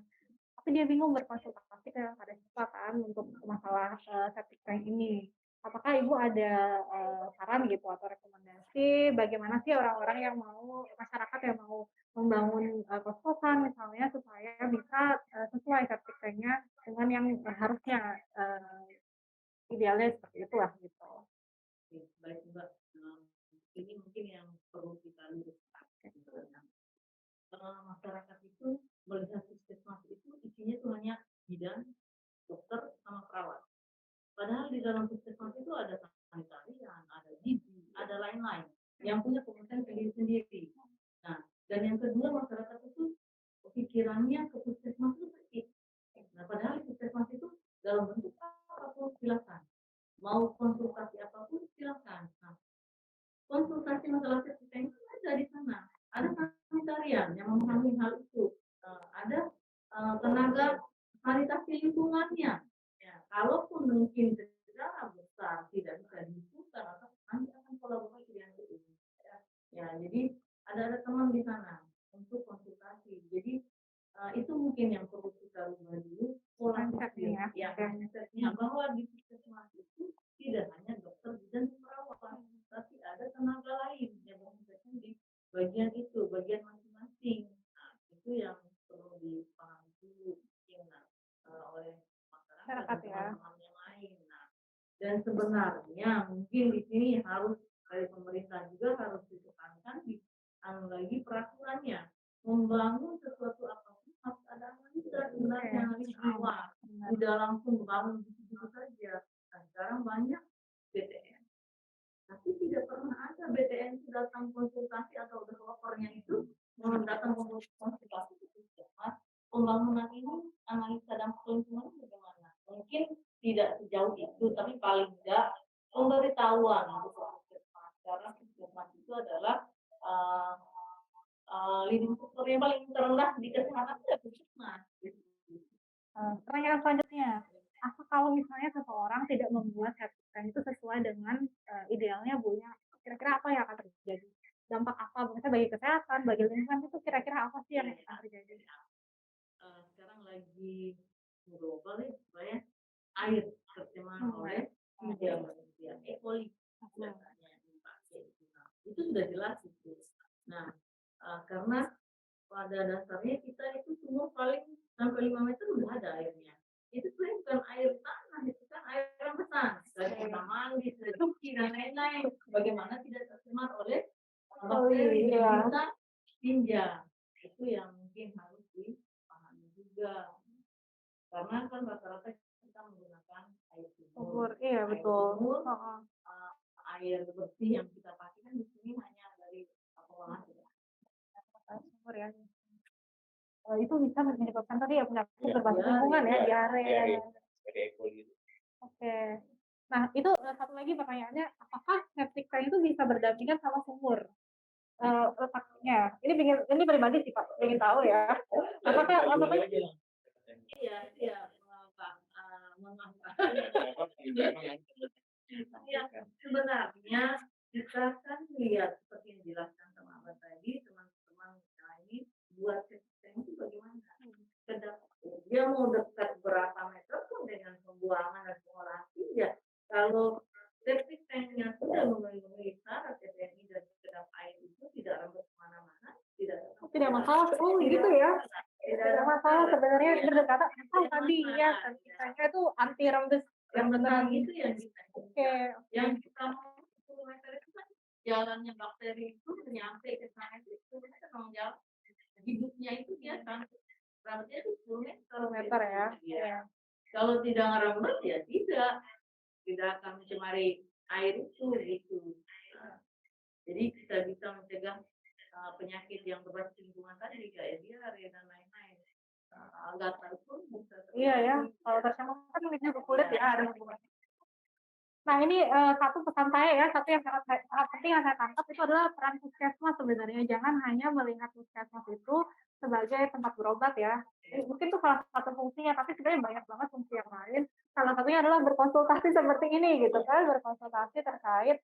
tapi dia bingung berkonsultasi ke Kadespa kan untuk masalah septic tank ini. Apakah Ibu ada saran gitu atau rekomendasi bagaimana sih orang-orang yang masyarakat yang mau membangun kos-kosan misalnya supaya bisa sesuai septic tanknya dengan yang harusnya idealnya seperti itulah gitu. Baik Mbak, ini mungkin yang perlu kita luruskan sebenarnya. Masyarakat itu melihat puskesmas itu isinya tuh hanya bidan, dokter, sama perawat. Padahal di dalam puskesmas itu ada sanitarian, ada gizi, ada lain-lain yang punya kompetensi sendiri-sendiri. Nah, dan yang kedua masyarakat itu pikirannya ke puskesmas itu sakit. Nah, padahal di puskesmas itu dalam bentuk apapun silakan. Mau konsultasi apapun silakan. Nah, konsultasi masalah septic tank itu ada di sana. Ada sanitarian yang memahami hal itu. Ada tenaga sanitasi lingkungannya. Ya, kalaupun mungkin secara besar tidak bisa dilakukan atau nanti akan kolaborasi dengan itu. Ya, jadi ada teman di sana untuk konsultasi. Jadi itu mungkin yang perlu kita rubah dulu pola pikir ya, bahwa di puskesmas itu tidak hanya dokter dan perawat, tapi ada tenaga lain yang bekerja di bagian itu, bagian masing-masing. Nah, itu yang perlu dipahami dulu mungkin oleh masyarakat dan teman-teman yang lain. Nah, dan sebenarnya mungkin di sini harus dari pemerintah juga harus ditekankan lagi peraturannya, membangun sesuatu apapun harus ada analisa sebenarnya analisa awal, tidak langsung bangun begitu saja. Nah, sekarang banyak BTN, tapi tidak pernah ada BTN itu datang konsultasi atau developernya itu datang konsultasi ke puskesmas. Pembangunan ini analisa dampak lingkungan bagaimana? Mungkin tidak sejauh itu, tapi paling tidak pemberitahuan untuk puskesmas. Karena puskesmas itu adalah leading sektor yang paling terendah di kesehatan itu puskesmas. Pertanyaan selanjutnya, apa kalau misalnya seseorang tidak membuat septic tank itu sesuai dengan idealnya Bu ya, kira-kira apa yang akan terjadi? Dampak apa misalnya bagi kesehatan, bagi lingkungan itu kira-kira apa sih yang akan terjadi? Sekarang lagi global ya, supaya air tercemar oleh media manusia, E. coli biasanya yang dipakai itu. Nah, itu sudah jelas itu. Nah, karena pada dasarnya kita itu sumur paling sampai 5 meter udah ada airnya. Itu sebenarnya bukan air tanah, itu kan air rambutan dari kamar mandi, dari cuci dan lain-lain. Bagaimana tidak tercemar oleh bakteri yang kita tinja. Itu yang mungkin harus dipahami juga. Karena kan rata-rata kita menggunakan air sumur. Iya Air betul. sumur, air bersih yang kita pakai kan di sini hanya dari pengolahan Air sumur ya. Itu bisa menyebabkan tadi ya penyakit Iya. berbasis lingkungan ya, diare. Dari E. coli itu. Oke. Nah, itu satu lagi pertanyaannya, apakah septic tank itu bisa berdampingan sama sumur? Letaknya. Ini pribadi sih Pak, ingin tahu ya. Apakah Iya, Pak. Mohon maaf, Pak. Iya, sebenarnya kita kan lihat seperti yang dijelaskan sama Abah tadi, teman-teman ini buat sistem itu bagaimana? Dia mau dekat berapa meter pun dengan pembuangan dan pengolahan ya. Kalau septic tanknya sudah memenuhi syarat TPNI dan kedap air itu tidak rembes kemana-mana, tidak masalah. Oh gitu ya. Tidak masalah sebenarnya berdekatan tadi ya, septic tanknya itu anti rembes yang benar beneran. itu yang kita. Oke. Yang kita mau 10 meter itu kan jalannya bakteri itu nyampe ke sana itu sebenarnya memang jalan hidupnya itu dia kan rambutnya itu 10 meter ya. Ya. Kalau tidak ngerembes ya tidak akan mencemari air itu gitu. Nah, jadi kita bisa mencegah penyakit yang berbasis lingkungan tadi kayak diare dan lain-lain. Gatal pun bisa. Iya ya, kalau tercemar kan juga ke kulit ya ada hubungannya. Nah ini satu pesan saya ya, satu yang sangat penting yang saya tangkap itu adalah peran puskesmas sebenarnya. Jangan hanya melihat puskesmas itu sebagai tempat berobat ya. Mungkin itu salah satu fungsinya, tapi sebenarnya banyak banget fungsi yang lain. Salah satunya adalah berkonsultasi seperti ini gitu kan, berkonsultasi terkait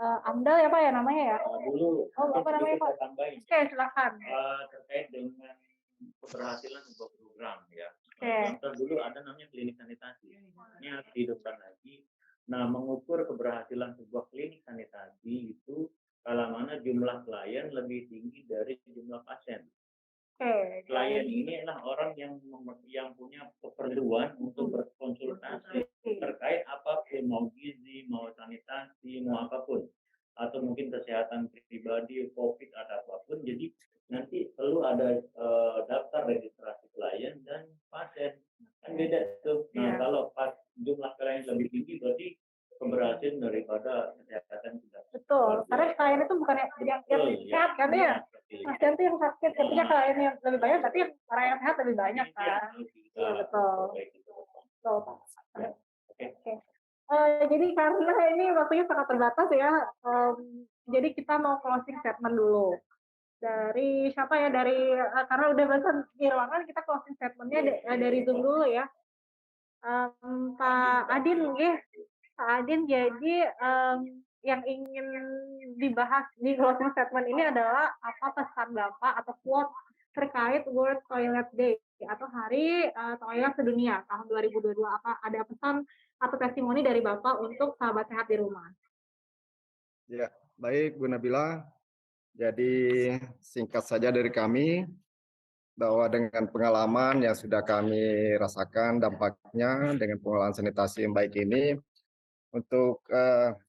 AMDAL ya Pak ya namanya ya. Dulu, apa namanya Pak? tambahin. Oke, silakan. Terkait dengan keberhasilan sebuah program ya. Oke. Contoh dulu ada namanya klinik sanitasi. Ini harus dihidupkan lagi. Nah, mengukur keberhasilan sebuah klinik sanitasi itu kalau mana jumlah klien lebih tinggi dari jumlah pasien. Oke. Klien ini adalah orang yang punya keperluan untuk berkonsultasi terkait apapun, mau gizi, mau sanitasi, mau apapun, atau mungkin kesehatan pribadi, COVID, ada apapun. Jadi nanti perlu ada daftar registrasi klien dan pasien. Kan beda tuh. Nah, kalau jumlah klien lebih tinggi berarti keberhasilan daripada kesehatan kita. Betul, karena klien itu bukan yang sehat kan ya. Pasien itu yang sakit, ketika klien yang lebih banyak berarti orang yang sehat lebih banyak kan. Iya betul. Betul Pak. Oke. Jadi karena ini waktunya sangat terbatas ya, jadi kita mau closing statement dulu. Dari siapa ya? Dari karena udah bosan di ruangan, kita closing statementnya dari Zoom dulu ya. Pak Adin nggih. Pak Adin, jadi yang ingin dibahas di closing statement ini adalah apa pesan Bapak atau quote terkait World Toilet Day atau Hari Toilet Sedunia tahun 2022. Apa ada pesan atau testimoni dari Bapak untuk sahabat sehat di rumah? Ya, baik Bu Nabila. Jadi singkat saja dari kami bahwa dengan pengalaman yang sudah kami rasakan dampaknya dengan pengolahan sanitasi yang baik ini untuk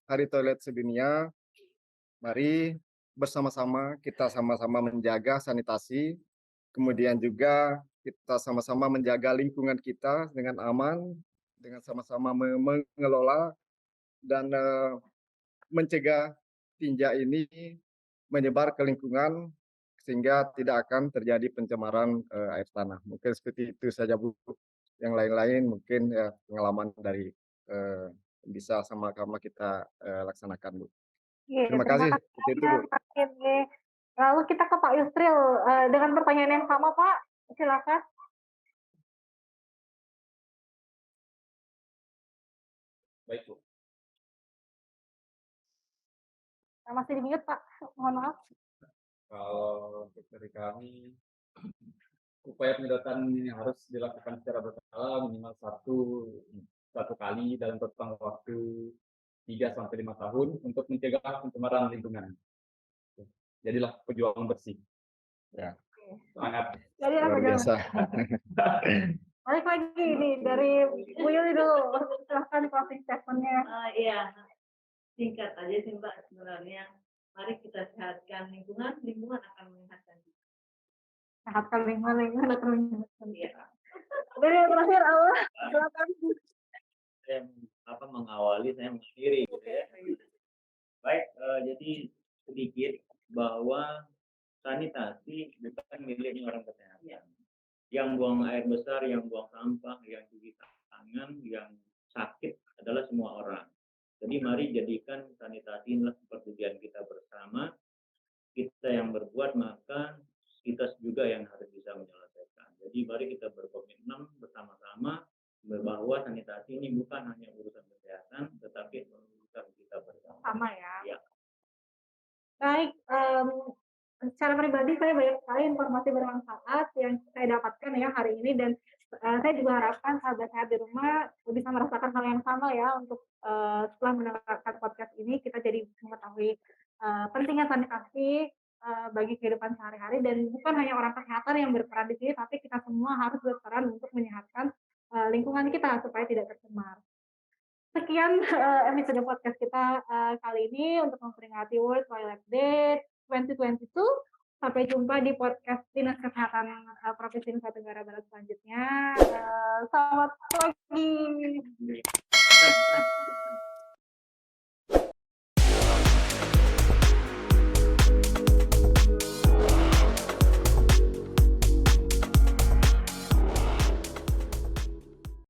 Hari Toilet Sedunia, mari bersama-sama kita sama-sama menjaga sanitasi, kemudian juga kita sama-sama menjaga lingkungan kita dengan aman, dengan sama-sama mengelola dan mencegah tinja ini menyebar ke lingkungan sehingga tidak akan terjadi pencemaran air tanah. Mungkin seperti itu saja Bu. Yang lain-lain mungkin pengalaman dari bisa sama-sama kita laksanakan Bu. Terima kasih. Itu Bu. Lalu kita ke Pak Yusril dengan pertanyaan yang sama Pak, silakan. Baik Bu. Masih di mute, Pak. Mohon maaf. Kalau untuk dari kami, upaya penyedotan ini harus dilakukan secara berkala minimal satu kali dalam rentang waktu 3 sampai 5 tahun untuk mencegah pencemaran lingkungan. Jadilah pejuang bersih. Ya. Sangat Jadi apa Luar biasa. Balik lagi nih dari Bu Yuli dulu. Silahkan closing statement-nya. Iya, singkat aja sih Mbak sebenarnya. Mari kita sehatkan lingkungan, lingkungan akan menyehatkan kita. Sehatkan lingkungan akan menyehatkan. Iya. Dari yang terakhir, Allah. Silakan. Saya mengawali, saya mengakhiri gitu ya. Baik, jadi sedikit bahwa sanitasi bukan miliknya orang kesehatan. Yang buang air besar, yang buang sampah, yang cuci tangan, yang sakit adalah semua orang. Jadi mari jadikan sanitasi inilah pekerjaan kita bersama. Kita yang berbuat, maka kita juga yang harus bisa menyelesaikan. Jadi mari kita berkomitmen bersama-sama bahwa sanitasi ini bukan hanya urusan kesehatan, tetapi urusan kita bersama. Sama ya. Ya. Baik, secara pribadi saya banyak sekali informasi bermanfaat yang saya dapatkan ya hari ini dan saya juga harapkan sahabat sehat di rumah bisa merasakan hal yang sama ya untuk setelah mendengarkan podcast ini kita jadi mengetahui pentingnya sanitasi bagi kehidupan sehari-hari dan bukan hanya orang kesehatan yang berperan di sini tapi kita semua harus berperan untuk menyehatkan lingkungan kita supaya tidak tercemar. Sekian episode podcast kita kali ini untuk memperingati World Toilet Day 2022. Sampai jumpa di podcast Dinas Kesehatan Provinsi Nusa Tenggara Barat selanjutnya. Selamat pagi.